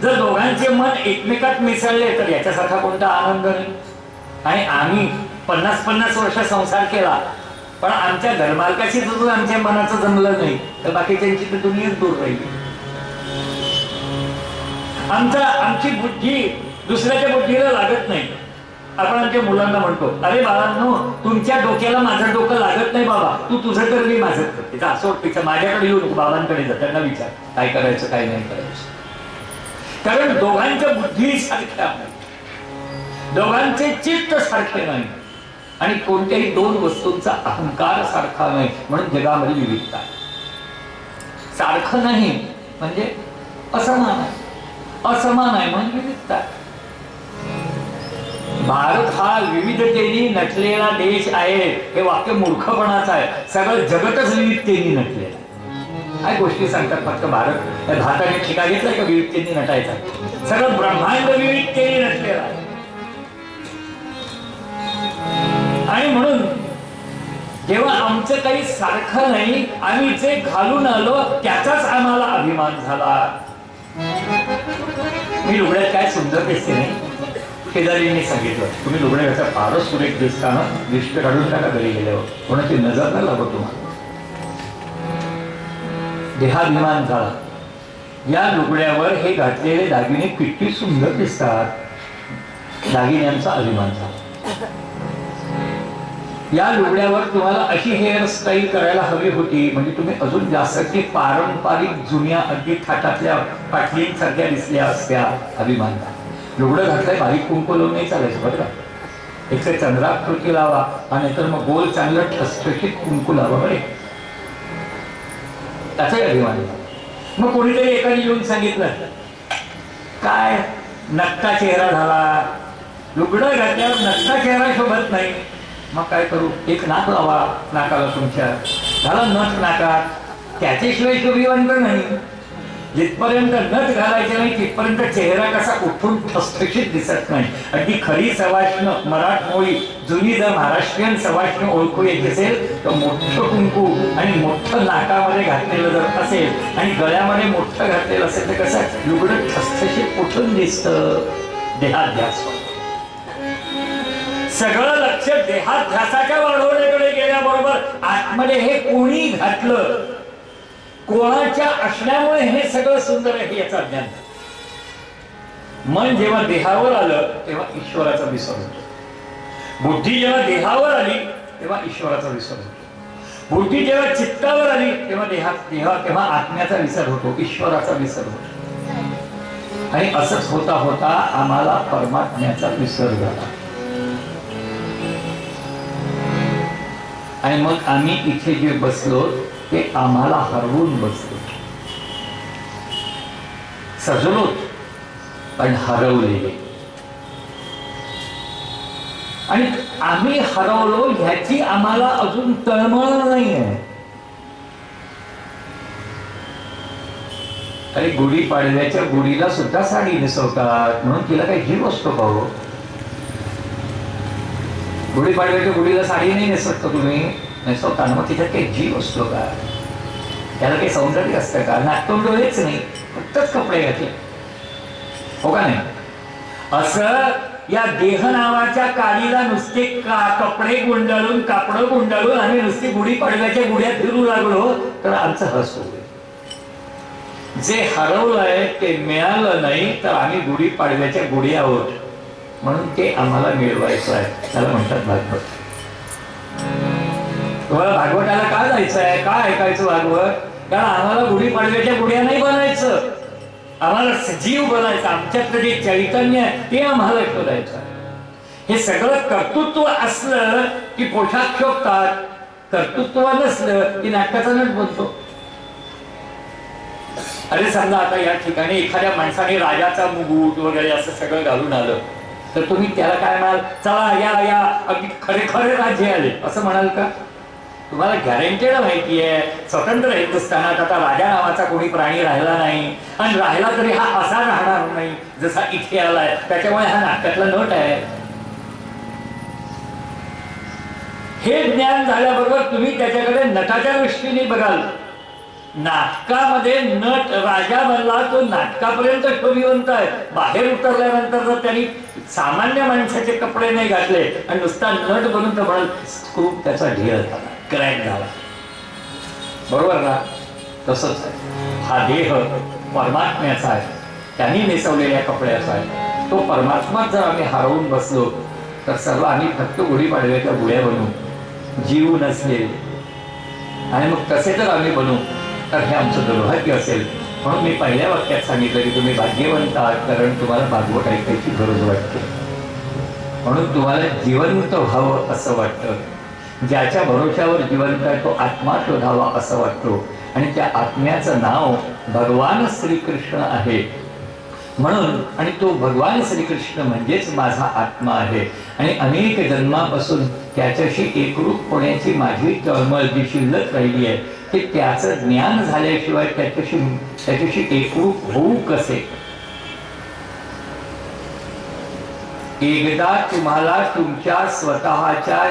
जर दोघांचे मन एकमेकात मिसळले तर याच्यासारखा कोणता आनंद नाही. आणि आम्ही 50-50 वर्ष संसार केला पण आमच्या घरमालकाशी जर आमच्या मनाचं जमलं नाही तर बाकीच्यांची तर दुनियाच दूर राहिली. आमची बुद्धी दुसऱ्याच्या बुद्धीला लागत नाही. आपण आमच्या मुलांना म्हणतो, अरे बाळांनो तुमच्या डोक्याला माझं डोकं लागत नाही बाबा, तू तुझं कर मी माझं करते. असं वाटतं माझ्याकडे येऊ नको, बाबांकडे जा, त्यांना विचार काय करायचं काय नाही करायचं. कारण दोघांच्या बुद्धी सारख्या नाही, दोघांचे चित्त सारखे नाही आणि कोणत्याही दोन वस्तूंचा अहंकार सारखा नाही. म्हणून जगामध्ये विविधता आहे. सारखं नाही म्हणजे असमान आहे, असमान आहे म्हणून विविधता आहे. भारत हा विविधतेने नटलेला देश आहे हे वाक्य मूर्खपणाचं आहे. सगळं जगतच विविधतेने नटलेलं आहे. काय गोष्टी सांगतात फक्त भारताने ठिका घेतलाय का विविधतेने नटायचा? सगळं ब्रह्मांड विविधतेने नटलेलं आहे. आणि म्हणून जेव्हा आमचं काही सारखं नाही, आम्ही जे घालून आलो त्याचाच आम्हाला अभिमान झाला. मी लुगड्यात काय सुंदर दिसते नाही, शेजारीने सांगितलं तुम्ही लुगड्याचा फारच सुरेख दिसताना लिस्ट काढून टाका घरी गेल्यावर, कोणाची नजर नाही लागत तुम्हाला. देहाभिमान झाला. या लुगड्यावर हे घातलेले दागिने किती सुंदर दिसतात, दागिन्यांचा अभिमान झाला. या लुगड्यावर तुम्हाला अशी हेअरस्टाईल करायला हवी होती म्हणजे तुम्ही अजून जास्त पारंपरिक जुन्या अगदी थाटातल्या पाटलींसारख्या दिसल्या असत्या, अभिमान झाला. लुगडं घातलंय बारीक कुंकू लावून नाही चालायचं बरं का. एक तर चंद्राकृती लावा आणि तर मग गोल चांगलं ठसठशीत कुंकू लावा बरे, त्याचाही अभिमान झाला. मग कोणीतरी एकाने येऊन सांगितलं काय नक्का चेहरा झाला, लुगडं घातल्यावर नक्का चेहरा शोभत नाही. मग काय करू, एक नाक लावा नाकाला तुमच्या, झाला नथ नाकात, त्याच्याशिवाय शोभिवंत नाही. जिथपर्यंत नथ घालायचे नाही तिथपर्यंत चेहरा कसा उठून ठसठशीत दिसत नाही. अगदी खरी सवाष्ण मराठमोळी जुनी जर महाराष्ट्रीयन सवाष्ण ओळखू येत असेल तर मोठं कुंकू आणि मोठं नाकामध्ये घातलेलं जर असेल आणि गळ्यामध्ये मोठं घातलेलं असेल तर कसं लुगडं ठसठशीत उठून दिसतं. देहाध्यास सगळं लक्ष देहाध्यासाच्या वाढवण्याकडे गेल्याबरोबर आतमध्ये हे कोणी घातलं, कोणाच्या असण्यामुळे हे सगळं सुंदर आहे याचा ज्ञान. मन जेव्हा देहावर आलं तेव्हा ईश्वराचा विसर होतो. बुद्धी जेव्हा देहावर आली तेव्हा ईश्वराचा विसर होतो. बुद्धी जेव्हा चित्तावर आली तेव्हा तेव्हा आत्म्याचा विसर होतो, ईश्वराचा विसर होतो. आणि असंच होता होता आम्हाला परमात्म्याचा विसर झाला. आणि मग आम्ही इथे जे बसलो ते आम्हाला हरवून बसलो. सजलो पण हरवलेले. आणि आम्ही हरवलो ह्याची आम्हाला अजून तळमळ नाही आहे. अरे गुढीपाडव्याच्या गुढीला सुद्धा साडी नेसवतात म्हणून तिला काही जीव असतो का हो? गुढीपाडव्याच्या गुढीला साडी नाही नेसवत का तुम्ही? नेसवता ना, मग तिच्यात काही जीव असतो का? त्याला काही सौंदर्य असतं का? नाटतोंड हेच नाही, फक्तच कपडे घातले, हो का नाही? असं या देह नावाच्या काडीला नुसते कपडे गुंडाळून कापड गुंडाळून आम्ही नुसती गुढीपाडव्याच्या गुढ्या फिरू लागलो तर आमचं हस होईल. जे हरवलंय ते मिळालं नाही तर आम्ही गुढीपाडव्याच्या गुढी आहोत म्हणून ते आम्हाला मिळवायचं आहे. त्याला म्हणतात भागवत. तुम्हाला भागवताला का जायचं आहे, का ऐकायचं भागवत? कारण आम्हाला गुढीपाडव्याच्या गुढ्या नाही बनायचं, आम्हाला सजीव बनायचं. आमच्यातलं जे चैतन्य आहे ते आम्हाला शोधायचं आहे. हे सगळं कर्तृत्व असलं की पोशाख शोभतात, कर्तृत्व नसलं की नाटकाचा नट बनतो. अरे समजा आता या ठिकाणी एखाद्या माणसाने राजाचा मुकुट वगैरे असं सगळं घालून आलं तर तुम्ही त्याला काय म्हणाल? चला या या अगदी खरे खरे राज्य आले असं म्हणाल का? तुम्हाला गॅरंटेड माहिती आहे स्वतंत्र हिंदुस्थानात आता राजा नावाचा कोणी प्राणी राहिला नाही, आणि राहिला तरी हा असा राहणार नाही जसा इथे आलाय. त्याच्यामुळे हा नाटकातला नट आहे. हे ज्ञान झाल्याबरोबर तुम्ही त्याच्याकडे नटाच्या दृष्टीने बघाल. नाटकामध्ये नट राजा बनला, तो नाटकापर्यंत शोभिवंत आहे. बाहेर उतरल्यानंतर जर त्यांनी सामान्य माणसाचे कपडे नाही घातले आणि नुसता नट बनून तर म्हणाल खूप त्याचा ढेर झाला, क्रॅक झाला. बरोबर ना? तसंच आहे. हा देह परमात्म्याचा आहे, त्यांनी नेसवलेल्या कपड्याचा आहे. तो परमात्मा जर आम्ही हरवून बसलो तर सर्व आम्ही फक्त गुढीपाडव्याच्या गुढ्या बनू, जीव नसले. आणि मग तसे जर आम्ही बनू तर हे आमचं दुर्भाग्य असेल. म्हणून मी पहिल्या वाक्यात सांगितलं की तुम्ही भाग्यवंत आहात, कारण तुम्हाला भागवत ऐकायची गरज वाटते. म्हणून तुम्हाला जिवंत व्हावं असं वाटतं. ज्याच्या भरोशावर जिवंत आहे तो आत्मा शोधावा असं वाटतो. आणि त्या आत्म्याचं नाव भगवान श्रीकृष्ण आहे. म्हणून आणि तो भगवान श्रीकृष्ण म्हणजेच माझा आत्मा आहे. आणि अनेक जन्मापासून त्याच्याशी एकरूप होण्याची माझी तळमळ जी शिल्लक राहिली आहे ते त्याचं ज्ञान झाल्याशिवाय त्याच्याशी एकरूप होऊ कसे? एकदा तुम्हाला तुमच्या स्वतःच्या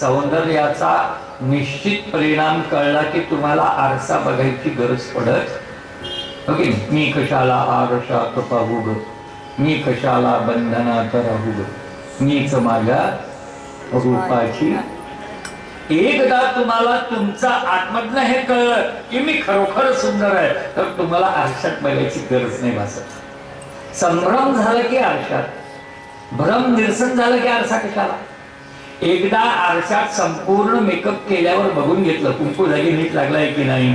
सौंदर्याचा निश्चित परिणाम कळला की तुम्हाला आरसा बघायची गरज पडत. ओके, मी कशाला आरशात पाहू ग, मी कशाला बंधनात राहू ग, मीच माझ्या रूपाची. एकदा तुम्हाला तुमचा आत्मज्ञ हे कळलं की मी खरोखर सुंदर आहे तर तुम्हाला आरशात बघायची गरज नाही भासत. संभ्रम झाला की आरशात, भ्रम निरसन झालं की आरसा कशाला? एकदा आरशात संपूर्ण मेकअप केल्यावर बघून घेतलं कुंकू जागी नीट लागलाय की नाही,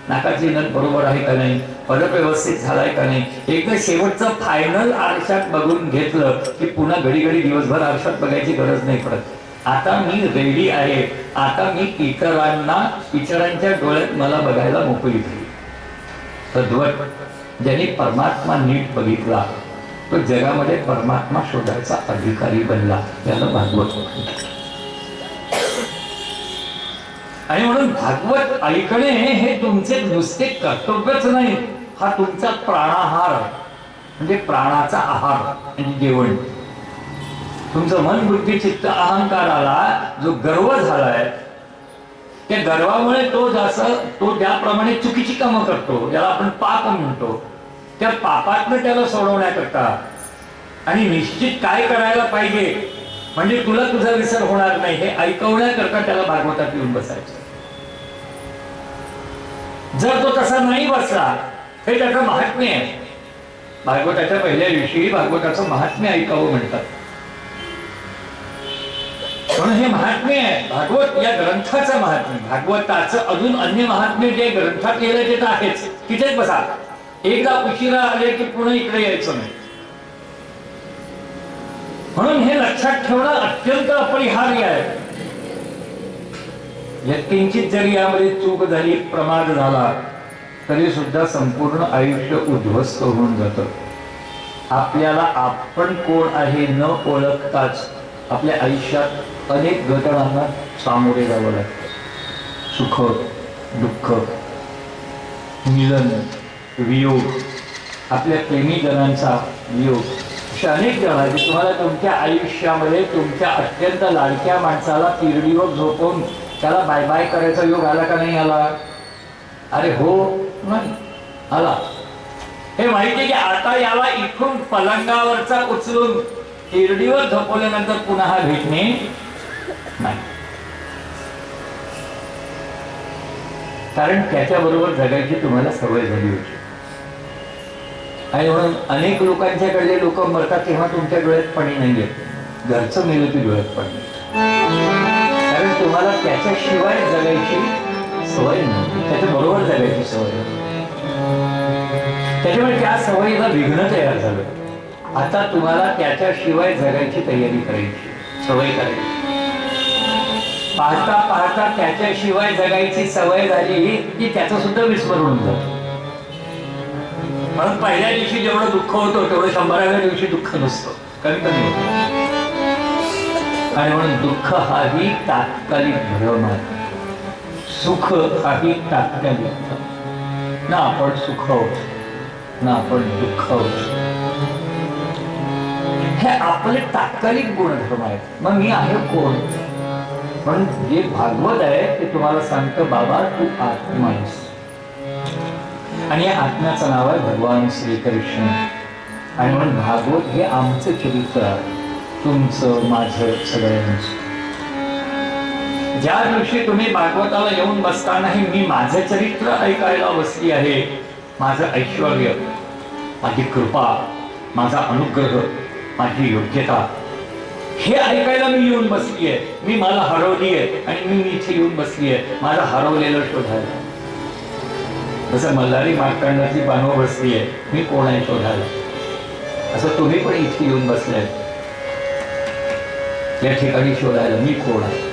नाकातली नथ बरोबर आहे का नाही, पदक व्यवस्थित झालाय का नाही, एकदा शेवटचं फायनल आरशात बघून घेतलं की पुन्हा घडी घडी दिवसभर आरशात बघायची गरज नाही पडत. आता मी रेडी आहे, आता मी इतरांच्या डोळ्यात मला बघायला मोकळी झाली. तद्वत ज्यांनी परमात्मा नीट बघितला तो जगामध्ये परमात्मा शोधायचा अधिकारी बनला. त्याला भागवत. आणि म्हणून भागवत ऐकणे हे तुमचे नुसते कर्तव्यच नाही, हा तुमचा प्राणाहार आहे. म्हणजे प्राणाचा आहार म्हणजे जेवण. तुमचं मन बुद्धी चित्त अहंकाराला जो गर्व झालाय त्या गर्वामुळे तो ज्याप्रमाणे चुकीची कामं करतो, ज्याला आपण पाप म्हणतो, त्या पापातनं त्याला सोडवण्याकरता आणि निश्चित काय करायला पाहिजे म्हणजे तुला तुझा विसर होणार नाही हे ऐकवण्याकरता त्याला भागवतात येऊन बसायचं. जर तो तसा नाही बसला हे त्याचं महात्म्य आहे. भागवताच्या पहिल्या दिवशी भागवताचं महात्म्य ऐकावं म्हणतात. म्हणून हे महात्म्य आहे. भागवत या ग्रंथाचं महात्म्य, भागवताचं अजून अन्य महात्म्य जे ग्रंथात लिहिलं ते तर आहेच. तिथेच बसा, एकदा उशिरा आले की पुन्हा इकडे यायचं नाही. म्हणून हे लक्षात ठेवणं अत्यंत अपरिहार्य आहे. किंचित जरी यामध्ये चूक झाली, प्रमाद झाला, तरी सुद्धा संपूर्ण आयुष्य उद्ध्वस्त होऊन जातं. आपल्याला आपण कोण आहे न ओळखताच आपल्या आयुष्यात अनेक घटनांना सामोरे जावं लागतं. सुख, दुःख, मिलन, वियोग, आपल्या प्रेमीजनांचा वियोग, असे अनेक जण आहेत. तुम्हाला तुमच्या आयुष्यामध्ये तुमच्या अत्यंत लाडक्या माणसाला तिरडीवर झोपून त्याला बाय बाय करायचा योग आला का नाही आला? अरे हो, नाही आला. हे माहिती की आता याला इथून पलंगावरचा उचलून तिरडीवर झोपवल्यानंतर पुन्हा भेटणे नाही. कारण त्याच्याबरोबर जगायची तुम्हाला सवय झाली होती. आणि म्हणून अनेक लोकांच्याकडले लोक मरतात तेव्हा तुमच्या डोळ्यात पाणी नाहीये. घरचं मेलं की डोळ्यात पाणी. कारण तुम्हाला त्याच्याशिवाय जगायची सवय नव्हती, त्याच्याबरोबर जगायची सवय नव्हती. त्याच्यामुळे त्या सवयीला विघ्न तयार झालं. आता तुम्हाला त्याच्याशिवाय जगायची तयारी करायची, सवय करायची. पाहता पाहता त्याच्याशिवाय जगायची सवय झाली की त्याचं सुद्धा विस्मरण जातं. म्हणून पहिल्या दिवशी जेवढं दुःख होतं तेवढं 100व्या दिवशी दुःख नसतं, कमी कमी होतं. आणि म्हणून दुःख हाही तात्कालिक भ्रम आहे, सुख हाही तात्कालिक. ना आपण सुख आहोत ना आपण दुःख आहोत. हे आपले तात्कालिक गुणधर्म आहेत. मग मी आहे कोण? पण जे भागवत आहे ते तुम्हाला सांगतं, बाबा तू आत्मा आहेस. आणि या आत्म्याचं नाव आहे भगवान श्रीकृष्ण. आणि म्हणून भागवत हे आमचं चरित्र आहे, तुमचं, माझं, सगळ्यांचं. ज्या दिवशी तुम्ही भागवताला येऊन बसताना मी माझं चरित्र ऐकायला बसली आहे, माझं ऐश्वर्य, माझी कृपा, माझा अनुग्रह, माझी योग्यता, हे ऐकायला मी येऊन बसली आहे. मी मला हरवली आहे आणि मी इथे येऊन बसली आहे माझं हरवलेलं शोधायला. जसं मल्हारी मार्तंडाची बानव बसली आहे, मी कोण आहे शोधायला, असं तुम्ही पण इथे येऊन बसले या ठिकाणी शोधायला मी कोण आहे.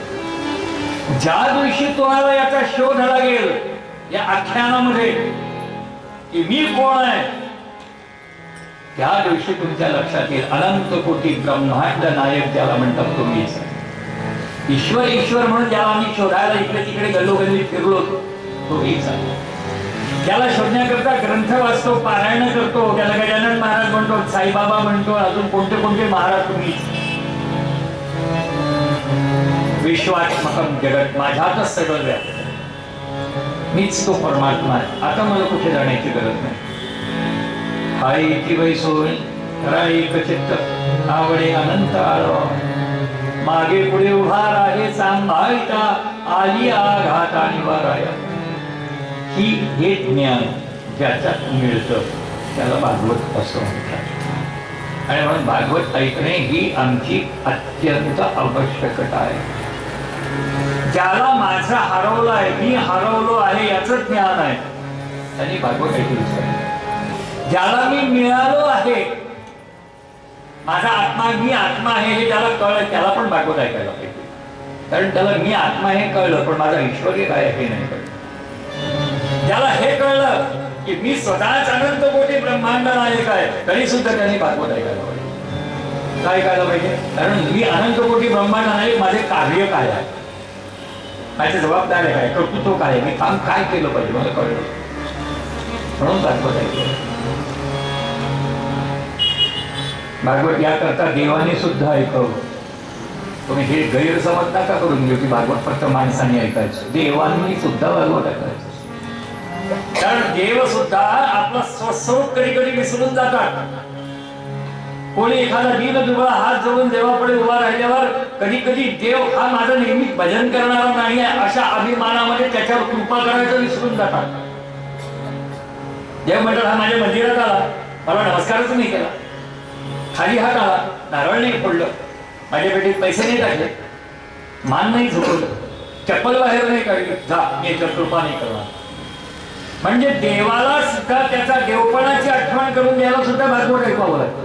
ज्या दिवशी तुम्हाला याचा शोध लागेल या आख्यानामध्ये की मी कोण आहे, त्या दिवशी तुमच्या लक्षात येईल अनंत कोटी ब्रह्मांड नायक ज्याला म्हणतात तुम्हीच. ईश्वर ईश्वर म्हणून ज्याला आम्ही शोधायला इकडे तिकडे गल्लोगल्ली फिरलो तो हीच आहे. ज्याला शोधण्याकरता ग्रंथ वाचतो, पारायण करतो, त्याला गजानन महाराज म्हणतो, साईबाबा म्हणतो, अजून कोणते कोणते महाराज तुम्हीच. विश्वात्मकम जगत, माझ्यातच सगळं व्यापक, मीच तो परमात्मा आहे. आता मला कुठे जाण्याची गरज नाही. हाय की वैसोय राईक चित्त आवडे अनंत आलो, मागे पुढे उभा राहे सांभाळता आली आघात आणि वाराया. ही हे ज्ञान ज्याच्यात मिळतं त्याला भागवत असं म्हणतात. आणि म्हणून भागवत ऐकणे ही आमची अत्यंत आवश्यकता आहे. ज्याला माझा हरवलं आहे, मी हरवलो आहे याचं ज्ञान आहे, त्यांनी भागवत ऐकलं. ज्याला मी मिळालो आहे, माझा आत्मा, मी आत्मा आहे हे ज्याला कळलं त्याला पण भागवत ऐकायला पाहिजे. कारण त्याला मी आत्मा हे कळलं पण माझा ऐश्वर्य काय हे नाही कळलं. ज्याला हे कळलं की मी स्वतःच अनंत कोटी ब्रह्मांड नायक आहे, तरी सुद्धा त्यांनी भागवत ऐकायला पाहिजे. काय ऐकायला पाहिजे? कारण मी अनंत कोटी ब्रह्मांड नायक, माझे कार्य काय आहे, माझी जबाबदारी काय, कर्तृत्व काय, मी काम काय केलं पाहिजे मला कळलं, म्हणून भागवत ऐकलं. भागवत याकरता देवाने सुद्धा ऐकवलं. तुम्ही हे गैरसमज नका करून घेऊ की भागवत फक्त माणसाने ऐकायचं. देवांनी सुद्धा भागवत ऐकायचं. कारण देव सुद्धा आपला स्वस्वरूप कधी कधी विसरून जातात. कोणी एखादा दीन दुबळा हात जोडून देवापुढे उभा राहिल्यावर कधी कधी देव हा माझं नेहमी भजन करणारा नाही आहे अशा अभिमानामध्ये त्याच्यावर कृपा करायचं विसरून जातात. देव म्हणतात, हा माझ्या मंदिरात आला, मला नमस्कारच नाही केला, खाली हात आला, नारळ नाही फोडलं, माझ्या पेटीत पैसे नाही टाकले, मान नाही झुकवलं, चप्पल बाहेर नाही काढली, जा मी कृपा नाही करणार. म्हणजे देवाला सुद्धा त्याचा देवपणाची आठवण करून द्यायला सुद्धा भागवत ऐकावं लागतं.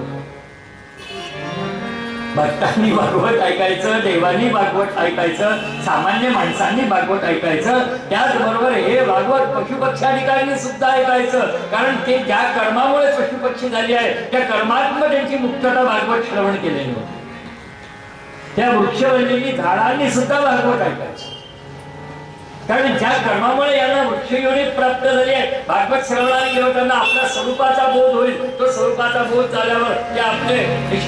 भक्तांनी भागवत ऐकायचं, देवानी भागवत ऐकायचं, सामान्य माणसांनी भागवत ऐकायचं, त्याचबरोबर हे भागवत पशुपक्षाधिकाऱ्यांनी सुद्धा ऐकायचं. कारण ते ज्या कर्मामुळे पशुपक्षी झाली आहे त्या कर्मात्म त्यांची मुक्तता भागवत श्रवण केलेली होती. त्या वृक्षवल्लींनी झाडांनी सुद्धा भागवत ऐकायचं. कारण ज्या कर्मामुळे यांना वृक्षयोनी प्राप्त झाली आहे, भागवत श्रवणाला गेलो त्यांना आपल्या स्वरूपाचा बोध होईल. तो स्वरूपाचा बोध झाल्यावर ते आपले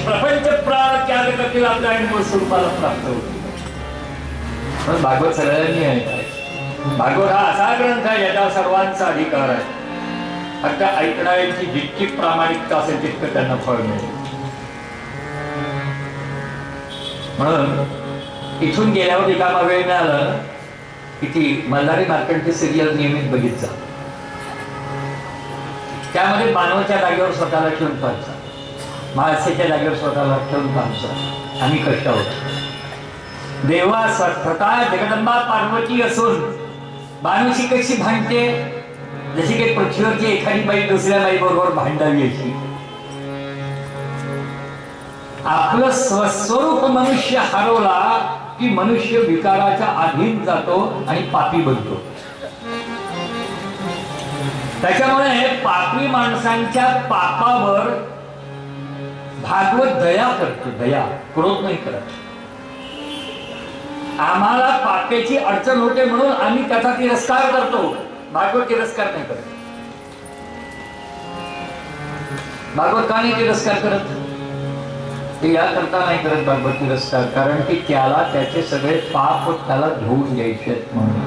प्रपंच प्राण त्याग करतील, आपल्या मूळ स्वरूपाला प्राप्त होतील. पण भागवत सगळ्यांनी ऐकायचं. भागवत हा असा ग्रंथ आहे याचा सर्वांचा अधिकार आहे. फक्त ऐकणाऱ्यांची जितकी प्रामाणिकता असेल तितकं त्यांना फळ मिळेल. म्हणून इथून गेल्यावर एका वेळ मिळालं की ती मल्हारी मार्कंडची सिरियल नियमित बघित जा. त्यामध्ये मानवाच्या जागेवर स्वतःला ठेवून पाहायचा, माणसाच्या जागेवर स्वतःला ठेवून पाहायचा. आम्ही कष्ट आहोत. देवा स्वतः जगदंबा पार्वती असून माणूशी कशी भांडते, जशी काही पृथ्वीवरची एखादी बाई दुसऱ्या बाई बरोबर भांडावी अशी. आपलं स्वस्वरूप मनुष्य हरवला की मनुष्य विकाराच्या अधीन जातो आणि पापी बनतो. त्याच्यामुळे पापी माणसांच्या पापावर भागवत दया करतो, दया, क्रोध नाही करत. आम्हाला पापाची अडचण होते म्हणून आम्ही त्याचा तिरस्कार करतो, भागवत तिरस्कार नाही करत. भागवत का नाही तिरस्कार करत? ते याकरता नाही करत भागवत तिरस्कार, कारण की त्याला त्याचे सगळे पाप त्याला धुवून घ्यायचे म्हणून.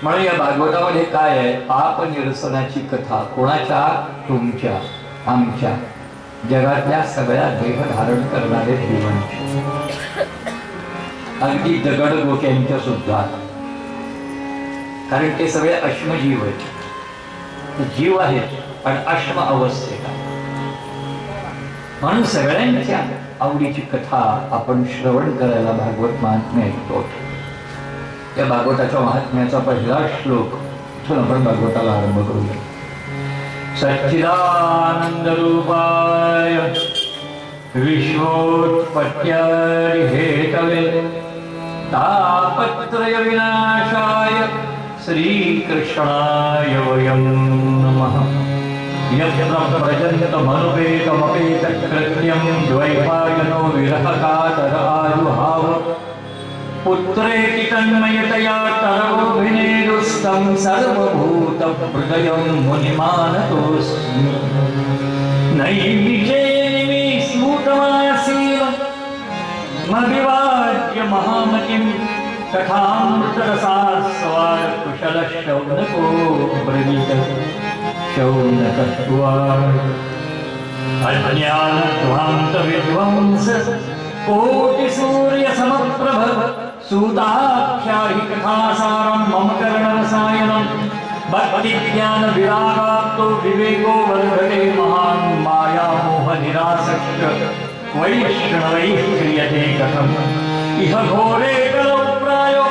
म्हणून या भागवतामध्ये काय आहे? पाप निरसनाची कथा. कोणाच्या? तुमच्या, आमच्या, जगातल्या सगळ्या देह धारण करणारे जीवांची, अगदी दगड गोट्यांच्या सुद्धा. कारण ते सगळे अश्मजीव आहेत, जीव आहेत पण अश्म अवस्थेत. म्हणून सगळ्यांच्या आवडीची कथा आपण श्रवण करायला भागवत महात्म्य ऐकतो. या भागवताच्या महात्म्याचा पहिला श्लोक इथून आपण भागवताला आरंभ करूया. सच्चिदानंद रूपाय विश्वोत्पत्त्यादि हेतवे तापत्रय विनाशाय श्रीकृष्णाय वयं नमः. यज्ञमपेतमपेतकृत्यं द्वैपायनो विरहकातर आयुहाव पुत्रेति तन्मयतया तरोभिनेदुस्तं सर्वभूतहृदयं मुनिमानतोऽस्मि. नैमिषेऽमि स्मूतमासीमभिवाद्य महामतिं कथामृतरसास्वाद कुशलशौनको ब्रवीत. अज्ञानध्वान्तविध्वंस कोटिसूर्यसमप्रभ सूताख्याहि कथासारं मम कर्णरसायनं. भक्तिज्ञानविरागाप्तो विवेको वर्धते महान् मायामोहनिरासक्त वैष्णवैः क्रियते कथम्. इह घोरे कलौ प्रायो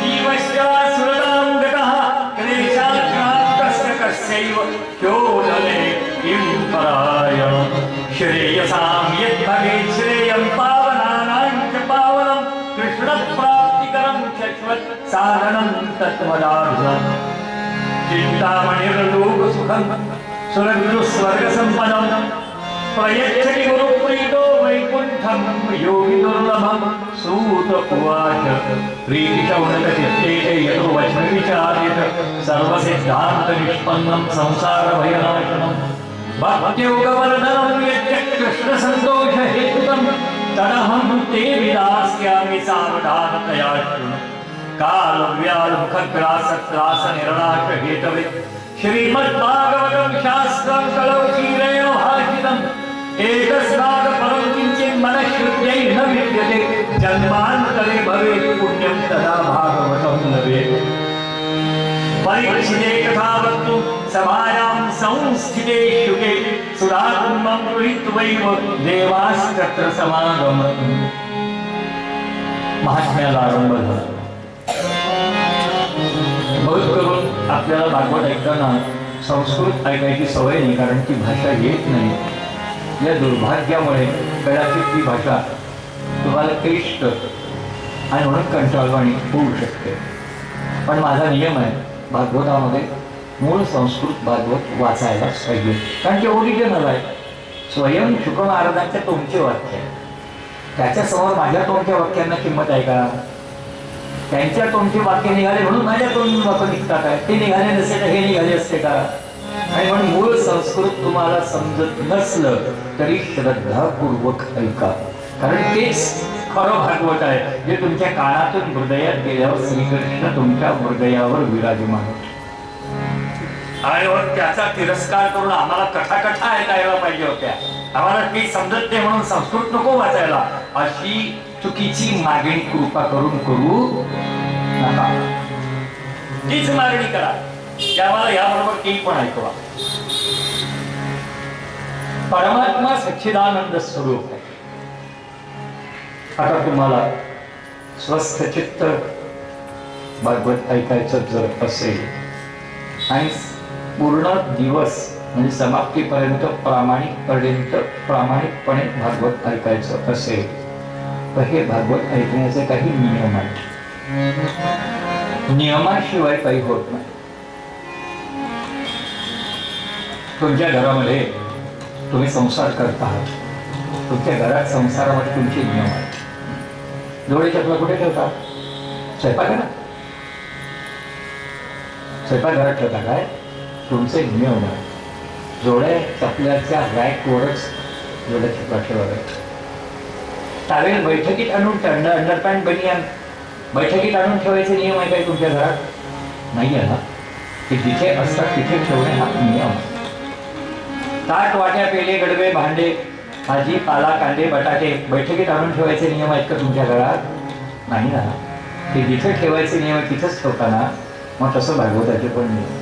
जीवश्चासुरतां गतः क्लेशाक्रान्तस्य कस्यैव ह्योदले किं परायण. श्रेयसां यद्भवेत् श्रेयं पावनानां च पावनं कृष्णप्राप्तिकरं शश्वत् साधनं तत्त्वदार्ढ्यम्. चिन्तामणिर्लोकसुखं सुरगुरुस्वर्गसम्पदं प्रयच्छति गुरुप्रीतो वैकुण्ठं योगि दुर्लभं. सूत उवाच प्रीतिशौनकचित्ते यतो वचनविचारेत सर्वसिद्धान्तनिष्पन्नं संसारभयनाशनं. भक्त्योगवर्धनं यच्च कृष्णसन्तोषहेतुकं तदहं ते विदास्यामि सावधानतया शृणु. कालव्यालमुखग्रासत्रासनिर्णाशहेतवे श्रीमद्भागवतं शास्त्रं कलौ क्षीरेण भाषितम्. एकस्मात् परं किञ्चित् मनश्रुत्यै न विद्यते. जन्मान्तरे भवेत् पुण्यं तदा भागवतं लभेत्. परीक्षिते कथा वक्तुं सभायां संस्थिते शुके सुराकुम्भं गृहीत्वैव देवास्तत्र समागमन्. महात्म्याला आरंभ झाला. बहुत करून आपल्याला भागवत ऐकताना संस्कृत ऐकायची सवय नाही, कारण ती भाषा येत नाही. या दुर्भाग्यामुळे कदाचित ती भाषा तुम्हाला क्लिष्ट आणि म्हणून कंटाळवाणी होऊ शकते. पण माझा नियम आहे, भागवतामध्ये मूळ संस्कृत भागवत वाचायलाच पाहिजे, कारण ते ओरिजिनल आहे. स्वयं शुक महाराजांचे तोंडचे वाक्य आहे. त्याच्यासमोर माझ्या तोंडच्या वाक्यांना किंमत आहे का? त्यांच्या तोंडचे वाक्य निघाले म्हणून माझ्या तोंडून वाक्य निघतात आहे. ते निघाले नसते तर हे निघाले असते का? आणि म्हणून मूळ संस्कृत तुम्हाला समजत नसलं तरी श्रद्धापूर्वक ऐका, कारण तेच खरं भागवत आहे, जे तुमच्या कानातून हृदयात गेल्यावर श्रीकृष्ण तुमच्या हृदयावर विराजमान होते. आणि त्याचा तिरस्कार करून आम्हाला कथा ऐकायला पाहिजे होत्या, आम्हाला ते समजत नाही म्हणून संस्कृत नको वाचायला, अशी चुकीची मागणी कृपा करून करू नका. तीच मागणी करा की आम्हाला याबरोबर ती पण ऐकवा. परमात्मा सच्चिदानंद स्वरूप आहे. आता तुम्हाला स्वस्थ चित्त भागवत ऐकायचं जर असेल आणि पूर्ण दिवस म्हणजे समाप्तीपर्यंत प्रामाणिकपणे भागवत ऐकायचं असेल तर हे भागवत ऐकण्याचे काही नियम आहेत. नियमाशिवाय काही होत नाही. तुमच्या घरामध्ये तुम्ही संसार करता आहात, तुमच्या घरात संसारामध्ये तुमचे नियम आहेत. डोळे चपला कुठे ठेवता? स्वयंपाकघरात. स्वयंपाकघरात ठेवता काय? तुमचे नियम आहे. जोड्या चपल्याच्या रॅकवरच जोड्या चपला ठेवाव्या. टावेल बैठकीत आणून अंडरपॅन्ट बनियान बैठकीत आणून ठेवायचे नियम आहे काय तुमच्या घरात? नाही आहे ना. ते जिथे असतात तिथे ठेवणे हा नियम. ताट वाट्या पेले गडवे भांडे भाजी पाला कांदे बटाटे बैठकीत आणून ठेवायचे नियम आहेत का तुमच्या घरात? नाही ना. ते जिथे ठेवायचे नियम आहे तिथेच ठेवताना मग तसं भागवताचे पण नियम.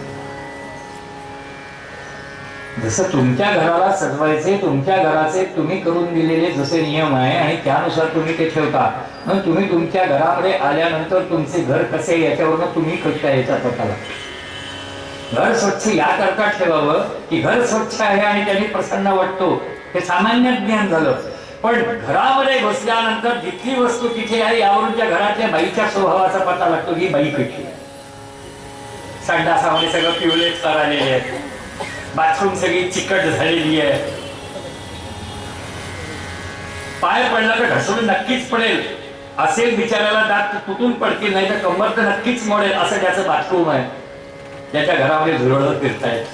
जसं तुमच्या घराला सजवायचे, तुमच्या घराचे तुम्ही करून दिलेले जसे नियम आहे आणि त्यानुसार तुम्ही ते ठेवता, मग तुम्ही तुमच्या घरामध्ये आल्यानंतर तुमचे घर कसे याच्यावरून तुम्ही कशा यायचा स्वतःला. घर स्वच्छ याकरता ठेवावं की घर स्वच्छ आहे आणि त्यांनी प्रसन्न वाटतो, हे सामान्य ज्ञान झालं. पण घरामध्ये घुसल्यानंतर जिथली वस्तू तिथे आहे यावरून त्या घरातल्या बाईच्या स्वभावाचा पता लागतो की बाई कशी आहे. संडासामध्ये सगळं पिवळेच करालेले आहेत, बाथरूम सगळी चिकट झालेली आहे, पाय पडला तर घसरून नक्कीच पडेल, असेल बिचाऱ्याला दात तुटून पडतील, नाही तर कंबर तर नक्कीच मोडेल असं त्याचं बाथरूम आहे. त्याच्या घरामध्ये झुरळं फिरतायत.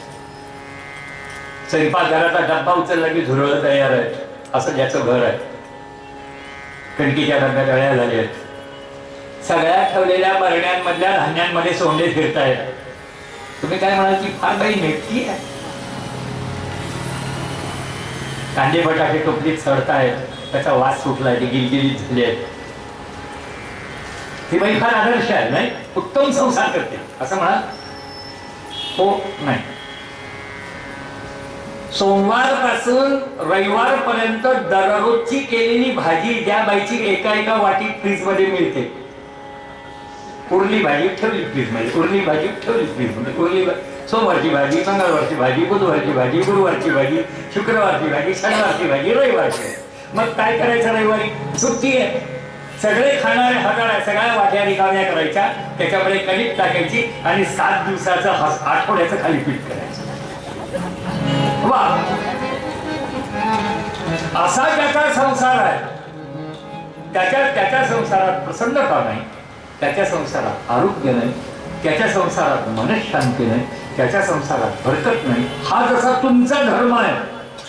स्वयंपाकघराचा डब्बा उचलला की झुरळं तयार आहेत, असं ज्याचं घर आहे. कणकीच्या डब्यात अळ्या झाल्या आहेत. सगळ्या ठेवलेल्या बरण्यांमधल्या धान्यांमध्ये सोंडे फिरतायत. तुम्ही काय म्हणाल की फार बाई नेटकी आहे. कांदे बटाटे टोपलीत चढतायत, त्याचा वास सुटलाय, ते गिलगिलीत झाले आहेत. ती बाई फार आदर्श आहे, नाही उत्तम संसार करते असं म्हणा हो नाही. सोमवार पासून रविवार पर्यंत दररोजची केलेली भाजी ज्या बाईची एका वाटीत फ्रीज मध्ये मिळते, उरली भाजी ठेवली फ्रीज मध्ये, उरली भाजी ठेवली फ्रीज मध्ये, उरली सोमवारची भाजी, मंगळवारची भाजी, बुधवारची भाजी, गुरुवारची भाजी, शुक्रवारची भाजी, शनिवारची भाजी, रविवारची. मग काय करायचं? रविवारी सुट्टी आहे, सगळे खाणारे हजाळ सगळ्या वाट्या रिकाम्या करायच्या, त्याच्यामध्ये कणिक टाकायची आणि 7 दिवसाचं आठवड्याचं खाली पीठ करायचं. वा, असा त्याचा संसार आहे. त्याच्या संसारात प्रसन्नता नाही, त्याच्या संसारात आरोग्य नाही, त्याच्या संसारात मनशांती नाही, त्याच्या संसारात बरकत नाही. हा जसा तुमचा धर्म आहे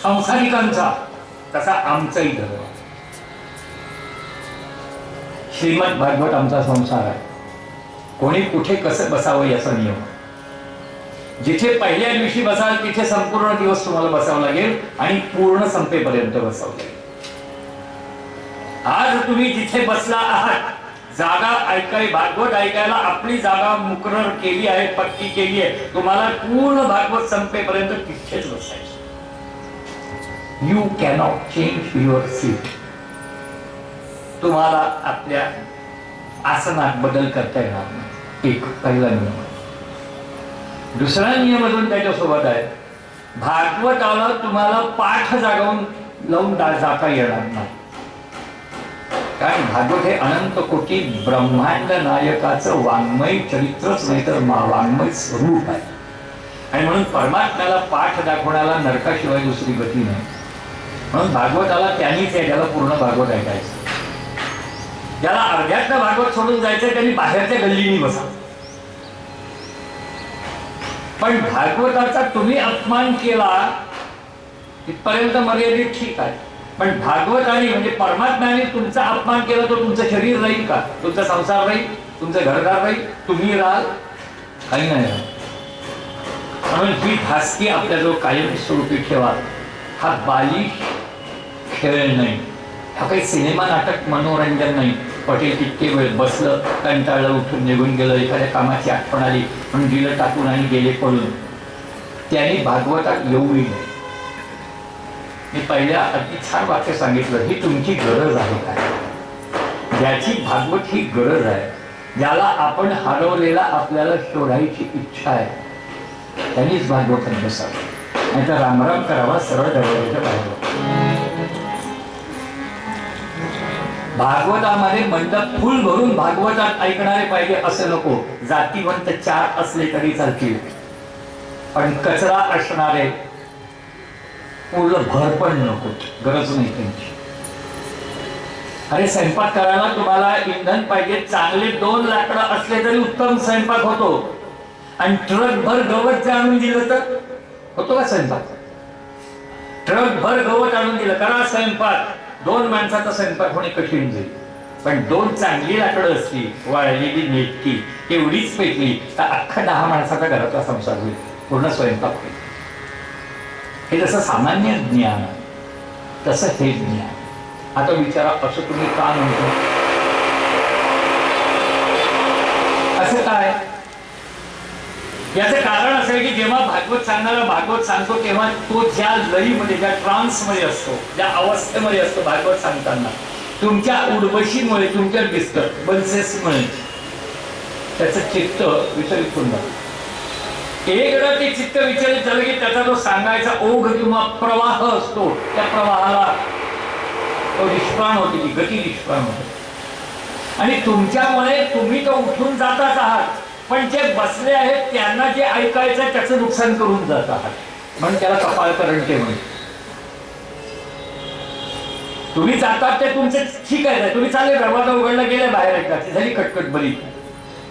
संसारिकांचा, तसा आमचाही धर्म आहे. श्रीमद भागवत आमचा संसार आहे. कोणी कुठे कसं बसावं याचा नियम. जिथे पहिल्या दिवशी बसाल तिथे संपूर्ण दिवस तुम्हाला बसावं लागेल आणि पूर्ण संपेपर्यंत बसावं लागेल. आज तुम्ही जिथे बसला आहात, जागा भागवत ऐकायला आपली जागा मुकरर केली आहे, पक्की केली आहे. तुम्हाला पूर्ण भागवत संपेपर्यंत तिथेच बसायचं. You cannot change your seat. तुम्हाला आपल्या आसनात बदल करता येणार नाही. एक पहिला नियम. दुसरा नियम अजून त्याच्यासोबत आहे, भागवताला तुम्हाला पाठ जागवून लावून जाता येणार नाही. कारण भागवत हे अनंत कोटी ब्रह्मांड नायकाचं वाङ्मय चरित्रच नाही तर वाङ्मय स्वरूप आहे. आणि म्हणून परमात्म्याला पाठ दाखवण्याला नरकाशिवाय दुसरी गती नाही. म्हणून भागवताला त्यांनीच आहे ज्याला पूर्ण भागवत ऐकायचं. ज्याला अर्ध्यातनं भागवत सोडून जायचंय त्यांनी बाहेरच्या गल्लीनी बसा. पण भागवताचा तुम्ही अपमान केला इथपर्यंत मर्यादित ठीक आहे, पण भागवताने म्हणजे परमात्म्याने तुमचा अपमान केला तर तुमचं शरीर राहील का? तुमचा संसार राहील, तुमचं घरदार राहील, तुम्ही राहाल? काही नाही राहील. म्हणून ही धास्ती आपल्याजवळ कायम स्वरूपी ठेवा. हा बालिश खेळ नाही, हा काही सिनेमा नाटक मनोरंजन नाही. पटेल किती वेळ बसलं, कंटाळलं, उठून निघून गेलं, एखाद्या कामाची आठवण आली म्हणून दिलं टाकून आणि गेले पळून, त्यांनी भागवतात येऊ नये. मी पहिल्या अगदी छान वाक्य सांगितलं, ही तुमची गरज आहे काय? ज्याची भागवत ही गरज आहे, ज्याला आपण हरवलेला आपल्याला शोधायची इच्छा आहे, त्यांनीच भागवतात बसावं. नाही तर रामराम करावा, सरळ दरवाजाच्या बाहेर. भागवतामध्ये मंडप फुल भरून भागवतात ऐकणारे पाहिजे असं नको. जातीवंत 4 असले तरी चालतील, पण कचरा असणारे पूर्ण भर पण नको, गरज नाही त्यांची. अरे स्वयंपाक करायला तुम्हाला इंधन पाहिजे, चांगले 2 लाकडं असले तरी उत्तम स्वयंपाक होतो. आणि ट्रक भर गवत जे आणून दिलं तर होतो का स्वयंपाक? ट्रक भर गवत आणून दिलं, करा स्वयंपाक. 2 माणसाचा स्वयंपाक होणे कठीण जाईल. पण 2 चांगली लाकडं असली, वाळलेली नेटकी एवढीच पेटली तर अख्खा 10 माणसाचा घराचा संसार होईल, पूर्ण स्वयंपाक होईल. हे जसं सामान्य ज्ञान तसं हे ज्ञान. आता विचारा, असं तुम्ही का म्हणतो? असं काय? याचं कारण असं आहे की जेव्हा भागवत सांगणारा भागवत सांगतो तेव्हा तो ज्या लयीमध्ये, ज्या ट्रान्समध्ये असतो, ज्या अवस्थेमध्ये असतो भागवत सांगताना, तुमच्या उर्वशीमुळे, तुमच्या डिस्टर्बन्सेसमुळे त्याचं चित्त विचलित होऊन जातं. एकदा ते चित्त विचलित झालं की त्याचा जो सांगायचा ओघ किंवा प्रवाह असतो, त्या प्रवाहाला निष्प्राण होते, ती गती निष्प्राण होते. आणि तुमच्यामुळे तुम्ही तो उठून जातच आहात, पण जे बसले आहेत त्यांना जे ऐकायचं त्याचं नुकसान करून जात आहात. म्हणून त्याला कपाळकरण ते म्हणतात. तुम्ही जातात ते तुमचे ठीक आहे, तुम्ही चालेल, दरवाजा उघडला, गेले बाहेर, एकदाची झाली कटकट बरी.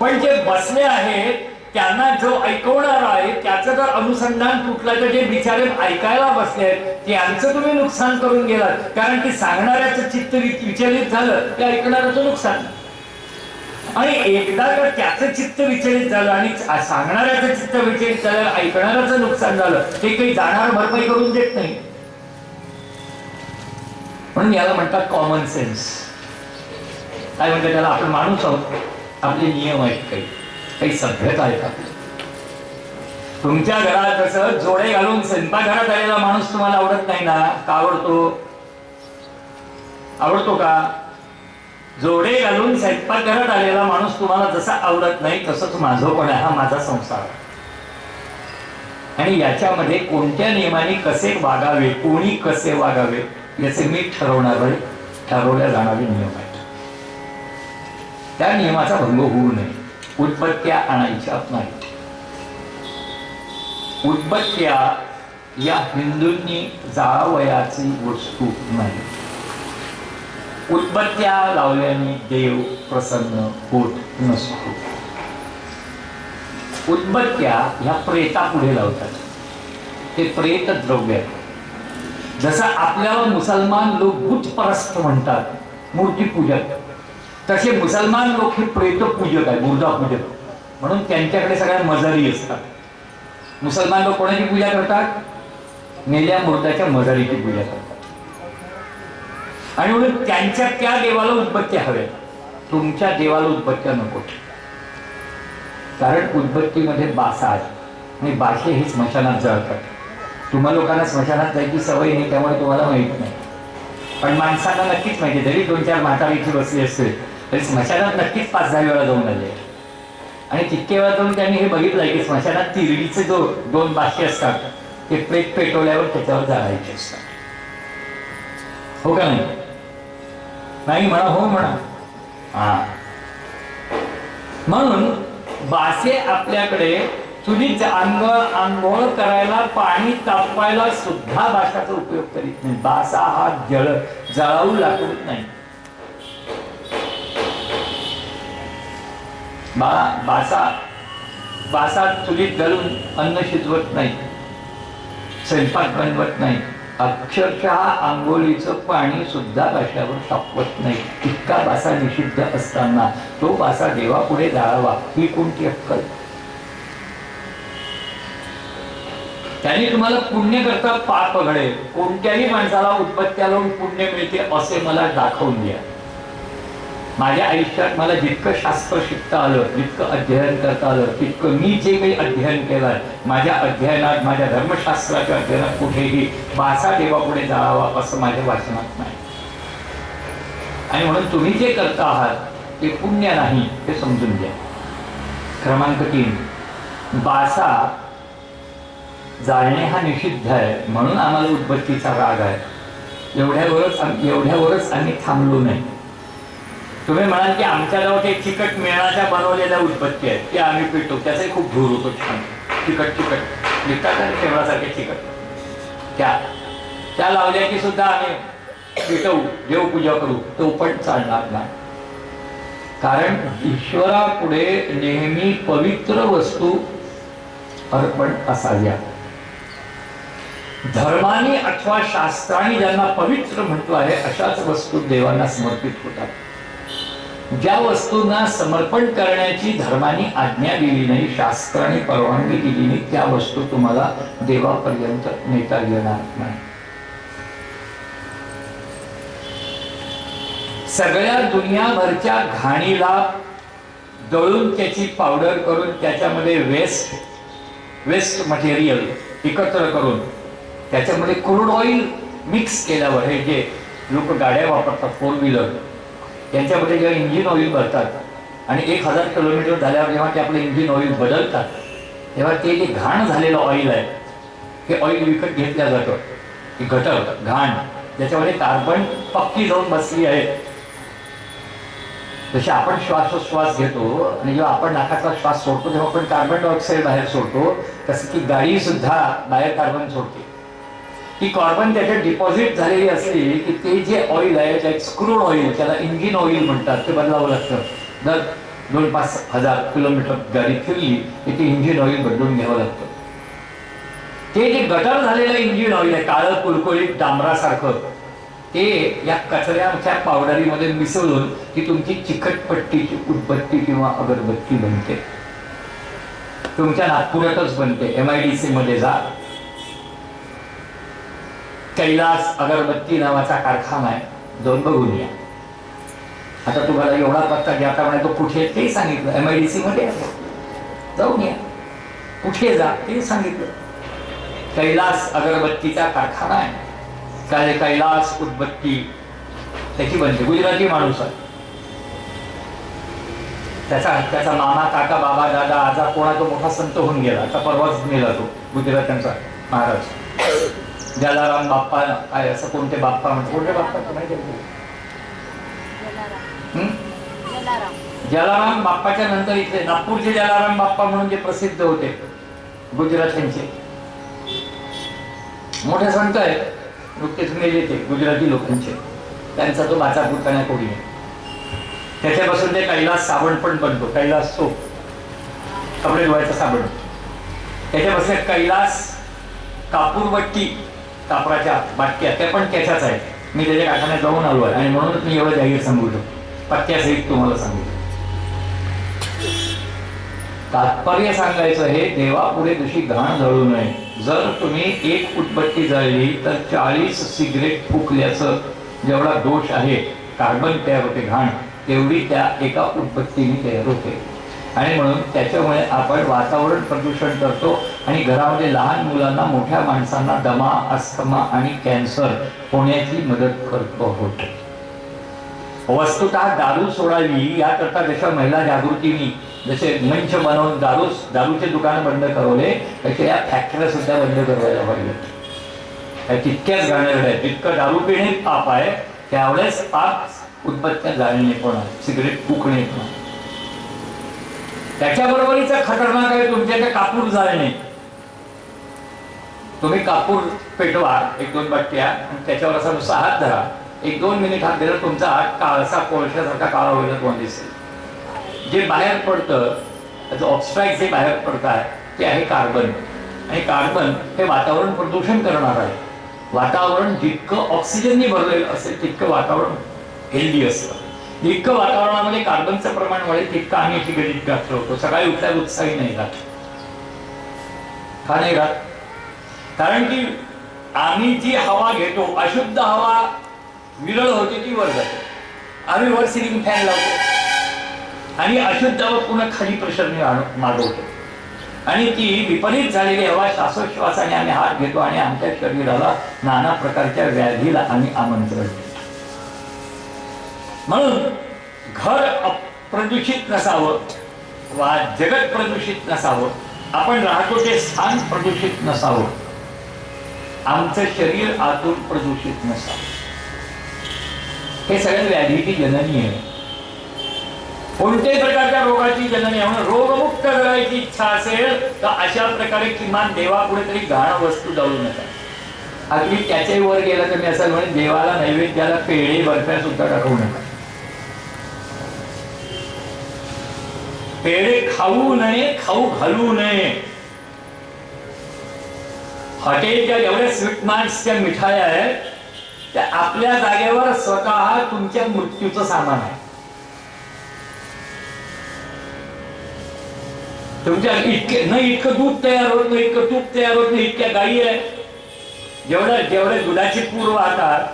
पण जे बसले आहेत त्यांना जो ऐकवणार आहे त्याचं जर अनुसंधान तुटलं तर जे बिचारे ऐकायला बसले आहेत त्यांचं तुम्ही नुकसान करून गेलात. कारण की सांगणाऱ्याचं चित्त विचलित झालं ते ऐकणाऱ्याचं नुकसान. आणि एकदा जर त्याचं चित्त विचलित झालं आणि सांगणाऱ्याचं चित्त विचलित झालं, ऐकणाऱ्याचं नुकसान झालं, ते काही जाणार भरपाई करून देत नाही. म्हणून याला म्हणतात कॉमन सेन्स. काय म्हणतात त्याला? आपण माणूस आहोत, आपले नियम आहेत, काही सभ्यता आहेत आपली. तुमच्या घरात कसं जोडे घालून स्वयंपाकघरात आलेला माणूस तुम्हाला आवडत नाही ना? का आवडतो? आवडतो का? जोडे घालून स्वयंपाकघरात आलेला माणूस तुम्हाला जसा आवडत नाही तसंच माझं पण आहे, हा माझा संसार. आणि याच्यामध्ये कोणत्या नियमाने कसे वागावे, कोणी कसे वागावे याचे मी ठरवल्या जाणारे नियम आहेत. त्या नियमाचा भंग होऊ नये. उदबत्त्या आणायच्या नाही. उदबत्त्या या हिंदूंनी जावयाची वस्तू नाही. उदबत्त्या लावल्याने देव प्रसन्न होत नसतो. उदबत्त्या ह्या प्रेतापुढे लावतात. ते प्रेत द्रव्य. जसं आपल्याला मुसलमान लोक बुतपरस्त म्हणतात, मूर्तीपूजक, तसे मुसलमान लोक हे प्रेतपूजक आहे, मुर्दापूजक. म्हणून त्यांच्याकडे सगळ्या मजारी असतात. मुसलमान लोक कोणाची पूजा करतात? मेल्या मुर्दाच्या मजारीची पूजा करतात. आणि म्हणून त्यांच्या त्या देवाला उदबत्त्या हव्या. तुमच्या देवाला उदबत्त्या नको. कारण उदबत्तीमध्ये बासा आहे आणि बाशे ही स्मशानात जळतात. तुम्हा लोकांना स्मशानात जायची सवय नाही, त्यामुळे तुम्हाला माहित नाही. पण माणसांना नक्कीच माहिती. जरी 2-4 म्हातारीची बसली असते तरी स्मशानात नक्कीच 5-10 वेळा जाऊन आले आणि तितके वेळा जाऊन त्यांनी हे बघितलंय की स्मशानात तिरडीचे जो 2 बाशी असतात ते प्रेत पेटवल्यावर त्याच्यावर जाळायचे असतात. हो का नाही? नाही म्हणा, हो म्हणा. हा, म्हणून बासे आपल्याकडे चुलीत आंघोळ करायला, पाणी तापवायला सुद्धा बाशाचा उपयोग करीत नाही. बासा हा जळाऊ लाकूड नाही. बासा चुलीत घालून अन्न शिजवत नाही, स्वयंपाक बनवत नाही, अक्षरशः आंघोळीचं पाणी सुद्धा बाशावर तापवत नाही. इतका बासा निषिद्ध असताना तो बासा देवापुढे जाळावा, ही कोणती अक्कल? त्यांनी तुम्हाला पुण्य करता पाप घडेल. कोणत्याही माणसाला उदबत्त्या लावून पुण्य मिळते असे मला दाखवून द्या. माझ्या आयुष्यात मला जितकं शास्त्र शिकता आलं, जितकं अध्ययन करता आलं, तितकं मी जे काही अध्ययन केलं, माझ्या अध्ययनात, माझ्या धर्मशास्त्राच्या अध्ययनात कुठेही बासा देवापुढे जाळावा असं माझ्या वाचनात नाही. आणि म्हणून तुम्ही जे करता आहात ते पुण्य नाही हे समजून घ्या. क्रमांक 3, बासा जाळणे हा निषिद्ध आहे म्हणून आम्हाला उदबत्तीचा राग आहे. एवढ्यावरच आम्ही थांबलो नाही. तुम्ही म्हणाल की आमच्याजवळ ते चिकट मेणाच्या बनवलेल्या उदबत्ती आहेत, ते आम्ही पिटतो, त्याचाही खूप धूर होतो, छान चिकट निघतात आणि शेवळासारखे चिकट. त्या लावल्या की सुद्धा आम्ही पिटवू, देवपूजा करू, तो पण चालणार नाही. कारण ईश्वरापुढे नेहमी पवित्र वस्तू अर्पण असाव्या. धर्माने अथवा शास्त्राने ज्यांना पवित्र म्हटलं आहे अशाच वस्तू देवांना समर्पित होतात. ज्या वस्तूंना समर्पण करण्याची धर्माने आज्ञा दिली नाही, शास्त्राने परवानगी दिली नाही, त्या वस्तू तुम्हाला देवापर्यंत नेता येणार नाही. सगळ्या दुनियाभरच्या घाणीला दळून त्याची पावडर करून त्याच्यामध्ये वेस्ट मटेरियल एकत्र करून त्याच्यामध्ये क्रूड ऑइल मिक्स केल्यावर, हे जे लोक गाड्या वापरतात 4 व्हीलर, यांच्यामध्ये जेव्हा इंजिन ऑइल भरतात आणि 1000 किलोमीटर झाल्यावर जेव्हा ते आपलं इंजिन ऑइल बदलतात तेव्हा ते जे घाण झालेलं ऑइल आहे हे ऑइल विकत घेतलं जातं. घटक घाण ज्याच्यामध्ये कार्बन पक्की जाऊन बसली आहे. जसे आपण श्वासोश्वास घेतो आणि जेव्हा आपण नाकाचा श्वास सोडतो तेव्हा आपण कार्बन डायऑक्साईड बाहेर सोडतो, तसं की गाडी सुद्धा बाहेर कार्बन सोडते. ती कार्बन त्याच्यात डिपॉझिट झालेली असली की ते जे ऑइल आहे त्या क्रूड ऑइल, त्याला इंजिन ऑइल म्हणतात, ते बदलावं लागतं. जर 2-5 हजार किलोमीटर गाडी फिरली की ते इंजिन ऑइल बदलून घ्यावं लागतं. ते जे गटर झालेलं इंजिन ऑइल आहे, काळं कुळकुळीत डांबरासारखं, ते या कचऱ्याच्या पावडरीमध्ये मिसळून ती तुमची चिकटपट्टीची उदबत्ती किंवा अगरबत्ती बनते. तुमच्या नागपुरातच बनते. MIDC मध्ये जा, कैलास अगरबत्ती नावाचा कारखाना आहे, जाऊन बघून या. आता तुम्हाला एवढा पत्ता घ्या, आता म्हणे तो कुठे ते सांगितलं, MIDC मध्ये जाऊन या. कुठे जा ते सांगितलं. कैलास अगरबत्तीचा कारखाना आहे. कैलास उदबत्ती त्याची बनते. गुजराती माणूस आहे. त्याचा मामा, काका, बाबा, दादा, आजा कोणा तो मोठा संत होऊन गेला. आता परवाच मेला तो गुजरात्यांचा महाराज जलाराम बाप्पा. काय असं कोणते बाप्पा म्हणतात, कोणते बाप्पा माहिती आहे? जलाराम बाप्पाच्या नंतर इथे नागपूरचे जलाराम बाप्पा म्हणून जे प्रसिद्ध होते गुजरात्यांचे मोठे संत आहेत, नुकतेच मेले ते गुजराती लोकांचे. त्यांचा तो बाचा पुरताना कोणी आहे. त्याच्यापासून ते कैलास साबण पण बनतो, कैलास सोप, कपडे धुवायचा साबण. त्याच्यापासून कैलास कापूरवट्टी, कापराच्या बाटक्या, त्या पण त्याच्याच आहेत. मी त्याच्या कारखान्यात जाऊन आलो आहे आणि म्हणूनच मी एवढं जाहीर सांगतो, पत्त्यासहित तुम्हाला सांगतो. तात्पर्य सांगायचं हे, देवापुढे दुसरी घाण जळू नये. जर तुम्ही 1 उदबत्ती जळली तर 40 सिगरेट फुकल्याचं जेवढा दोष आहे, कार्बन तयार होते घाण, तेवढी त्या एका उदबत्तीने तयार होते. आणि म्हणून त्याच्यामुळे आपण वातावरण प्रदूषण करतो आणि घरामध्ये लहान मुलांना, मोठ्या माणसांना दमा, अस्थमा आणि कॅन्सर होण्याची मदत करतो आहोत. वस्तुतः दारू सोडावी याकरता जशा महिला जागृतीने जसे मंच बनवून दारूचे दुकान बंद करवले, तसे या फॅक्टऱ्या सुद्धा बंद करायला पाहिजे. तितक्याच घाणेरड्या आहे. जितकं दारू पिणे पाप आहे त्यावेळेस पाप उदबत्त्या जाळणे पण आहे, सिगरेट फुकणे पण. त्याच्याबरोबरीचा खतरनाक आहे तुमच्याकडे कापूर जाळणे. तुम्ही कापूर पेटवा 1-2 बट्ट्या आणि त्याच्यावर असा नुसता हात धरा, 1-2 मिनिट हात दिला तुमचा हात काळसा कोळशासारखा काळा होईल तुम्हाला दिसेल. जे बाहेर पडतं ऑब्स्ट्रॅक्ट जे बाहेर पडत आहे ते आहे कार्बन. आणि कार्बन हे वातावरण प्रदूषण करणार आहे. वातावरण जितकं ऑक्सिजनने भरलेलं असेल तितकं वातावरण हेल्दी असतं. जितकं वातावरणामध्ये कार्बनचं प्रमाण वाढेल तितकं आम्ही याची गणित जास्त होतो. सकाळी उठल्यावर उत्साही नाही राहत. का नाही राहत? कारण की आम्ही जी हवा घेतो, अशुद्ध हवा विरळ होते ती वर जाते. आम्ही वर सिलिंग फॅन लावतो आणि अशुद्ध हवा पुन्हा खाली प्रेशरने मागवतो आणि ती विपरीत झालेली हवा श्वासोश्वासाने आम्ही हात घेतो आणि आमच्या शरीराला नाना प्रकारच्या व्याधीला आम्ही आमंत्रण देतो. म्हणून घर प्रदूषित नसावं वा जगत प्रदूषित नसावं, आपण राहतो ते स्थान प्रदूषित नसावं, आमचं शरीर आतून प्रदूषित नसावं. हे सगळ्या व्याधीची जननी आहे. कोणत्याही प्रकारच्या रोगाची जननी आहे. म्हणून रोगमुक्त करायची इच्छा असेल तर अशा प्रकारे किमान देवापुढे तरी घाण वस्तू जाळू नका. अगदी त्याच्याही वर गेला तर मी असं म्हणेन देवाला नैवेद्याला पेढे बर्फ्या सुद्धा टाकवू नका. पेढे खाऊ नये, खाऊ घालू नये. हॉटेलच्या जेवढ्या स्वीटमार्ट्सच्या मिठाया आहेत त्या आपल्या जागेवर स्वतः तुमच्या मृत्यूचं सामान आहे. तुमच्या इतकं दूध तयार होत नाही, इतकं तूप तयार होत नाही, इतक्या गायी आहे. जेवढे दुधाची पूर वाहतात,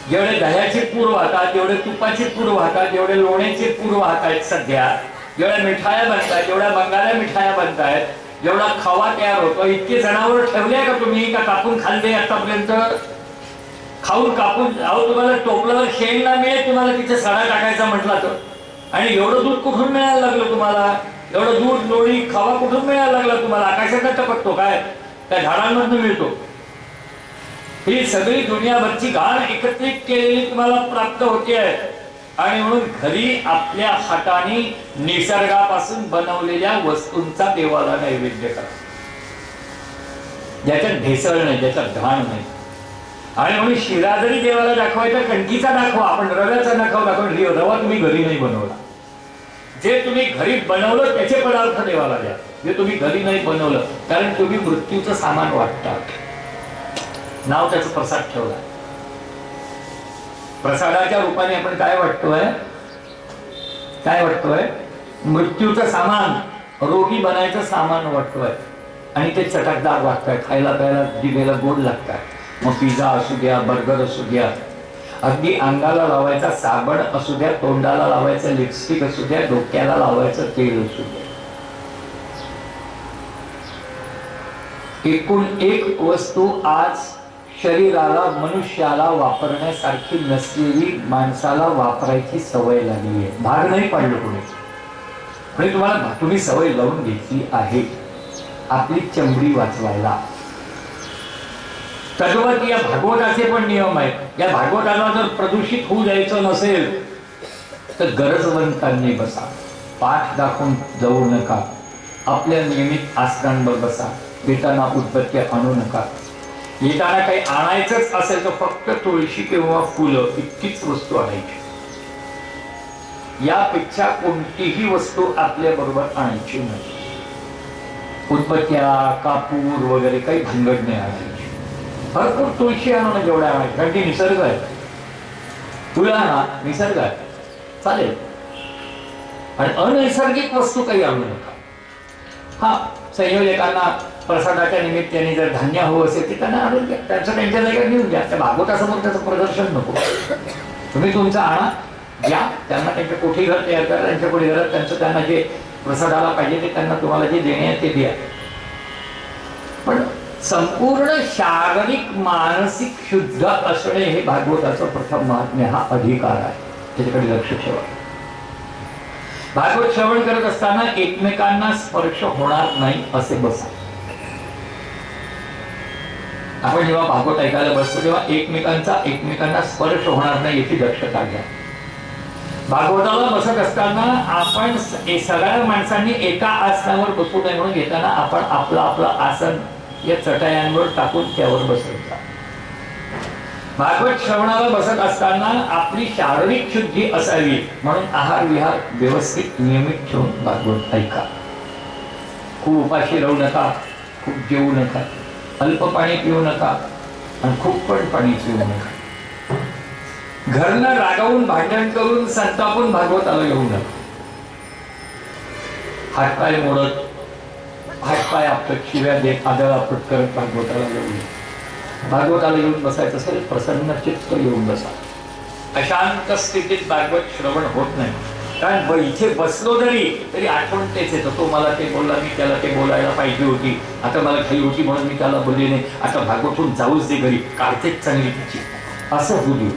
जेवढे दह्याचे पूर वाहतात, जेवढे तुपाची पूर वाहतात, जेवढे लोण्याचे पूर वाहत आहेत सध्या, जेवढ्या मिठाया बनतात, जेवढ्या बंगाल्या मिठाया बनतायत, जेवढा खवा तयार होतो, इतके जनावर ठेवले का तुम्ही का कापून खाल्ले आतापर्यंत? खाऊन कापून तुम्हाला टोपल्यावर शेण ना मिळेल तुम्हाला तिथे सडा टाकायचा म्हटला तर. आणि एवढं दूध कुठून मिळायला लागलं तुम्हाला? एवढं दूध लोणी खवा कुठून मिळायला लागला तुम्हाला? आकाशात टपकतो काय? त्या झाडांमधून मिळतो. ही सगळी दुनियाभरची घाण एकत्रित केलेली तुम्हाला प्राप्त होते आहे. आणि म्हणून घरी आपल्या हाताने निसर्गापासून बनवलेल्या वस्तूंचा देवाला नैवेद्य करा, ज्याच्यात भेसळ नाही, ज्याच्यात घाण नाही. आणि म्हणून शिरा जरी देवाला दाखवायचा कणकीचा दाखवा, आपण रव्याचा दाखवा. रवा तुम्ही घरी नाही बनवला. जे तुम्ही घरी बनवलं त्याचे पदार्थ देवाला द्या, जे तुम्ही घरी नाही बनवलं. कारण तुम्ही मृत्यूचं सामान वाटता. नाव त्याचं प्रसाद ठेवला. प्रसादाच्या रूपाने आपण काय वाटतोय? काय वाटतोय? मृत्यूचं सामान, रोगी बनायचं सामान वाटतोय. आणि ते चटकदार वाटतंय, खायला प्यायला जिभेला गोड लागतात. मग पिझ्झा असू द्या, बर्गर असू द्या, अगदी अंगाला लावायचा साबण असू द्या, तोंडाला लावायचं लिपस्टिक असू द्या, डोक्याला लावायचं तेल असू द्या. एकूण एक वस्तू आज शरीराला, मनुष्याला वापरण्यासारखी नसलेली माणसाला वापरायची सवय लागली आहे. भाग नाही पाडलं कोणी, म्हणजे तुम्ही सवय लावून घेतली आहे आपली चमडी वाचवायला. तद्वत या भागवताचे पण नियम आहेत. या भागवताला जर प्रदूषित होऊ द्यायचं नसेल तर गरजवंतांनी बसा, पाठ दाखवून जाऊ नका, आपल्या नियमित आसनांवर बसा, येताना उदबत्त्या आणू नका. येताना काही आणायचंच असेल तर फक्त तुळशी किंवा फुलं इतकीच वस्तू आणायची. यापेक्षा कोणतीही वस्तू आपल्या बरोबर आणायची नाही. उदबत्त्या, कापूर वगैरे काही भानगड नाही आणायची. भरपूर तुळशी आणा, जेवढ्या आणायची, कारण ती निसर्ग आहे. फुलं आणा, निसर्ग आहे, चालेल. आणि अनैसर्गिक वस्तू काही आणू नका. हा, संयोजकांना प्रसादाच्या निमित्ताने जर धान्य हवं असेल ते त्यांना आणून घ्या, त्यांचं त्यांच्या जागेवर घेऊन घ्या. त्या भागवतासमोर त्याचं प्रदर्शन नको. तुम्ही तुमचं आणा, घ्या. त्यांना त्यांच्या कोठी घर तयार करा, त्यांच्या कोठी घरात त्यांचं त्यांना जे प्रसादाला पाहिजे ते त्यांना तुम्हाला जे देणे ते द्या. पण संपूर्ण शारीरिक मानसिक शुद्ध असणे हे भागवताचं प्रथम महात्म्य, हा अधिकार आहे, त्याच्याकडे लक्ष ठेवा. भागवत श्रवण करत असताना एकमेकांना स्पर्श होणार नाही असे बसा. आपण जेव्हा भागवत ऐकायला बसतो तेव्हा एकमेकांना स्पर्श होणार नाही याची दक्षता घ्या. भागवताला बसत असताना आपण सगळ्या माणसांनी एका आसनावर बसू नये म्हणून घेताना आपण आपलं आसन या चटयांवर टाकून त्यावर बसायचा. भागवत श्रवणाला बसत असताना आपली शारीरिक शुद्धी असावी म्हणून आहार विहार व्यवस्थित नियमित ठेवून भागवत ऐका. खूप उपाशी राहू नका, खूप जेवू नका, अल्प पाणी पिऊ नका आणि खूप पण पाणी पिऊ नका. घरनं रागावून भांडण करून संतापून भागवताला येऊ नका. हातपाय मोडत, हातपाय आपटत, शिव्या देत, आदळ आपट करत भागवताला येऊ नये. भागवताला येऊन बसायचं असेल प्रसन्न चित्त येऊन बसा. अशांत स्थितीत भागवत श्रवण होत नाही. कारण इथे बसलो तरी आठवण तेच येतं, तो मला ते बोलला, मी त्याला ते बोलायला पाहिजे होती, आता मला घाई होती म्हणून मी त्याला बोलले नाही, आता भागवतून जाऊच दे घरी, काढतेच चांगली तिची, असं होऊ देऊ.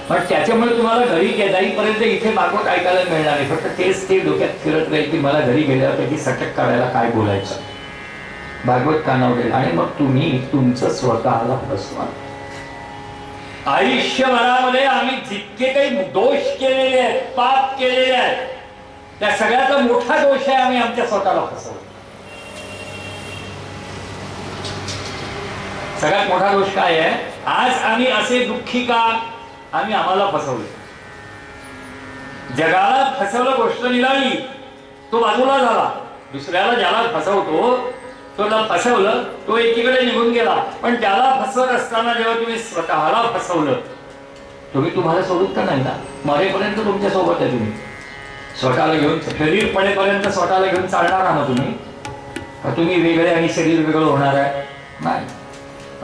पण त्याच्यामुळे तुम्हाला घरी जाईपर्यंत इथे भागवत ऐकायला मिळणार आहे. फक्त तेच ते डोक्यात फिरत राहील की मला घरी गेल्यावर त्याची सटक काढायला काय बोलायचं. भागवत कानावर आणि मग तुम्ही तुमचं स्वतःला फसवा. आयुष्यभरामध्ये आम्ही जितके काही दोष केलेले आहेत, पाप केलेले आहेत, त्या सगळ्याचा मोठा दोष आहे आम्ही आमच्या स्वतःला फसवतो. सगळ्यात मोठा दोष काय आहे? आज आम्ही असे दुःखी का? आम्ही आम्हाला फसवलं. जगाला फसवलं गोष्ट निघाली, तो बाजूला झाला. दुसऱ्याला ज्याला फसवतो तो फसवलं, तो एकीकडे निघून गेला. पण त्याला फसवत असताना जेव्हा तुम्ही स्वतःला फसवलं, तुम्ही तुम्हाला सोडून तर नाही ना, मरेपर्यंत तुमच्या सोबत आहे. तुम्ही स्वतःला घेऊन शरीर पडेपर्यंत स्वतःला घेऊन चालणार आहात तुम्ही का? तुम्ही वेगळे आणि शरीर वेगळं होणार आहे?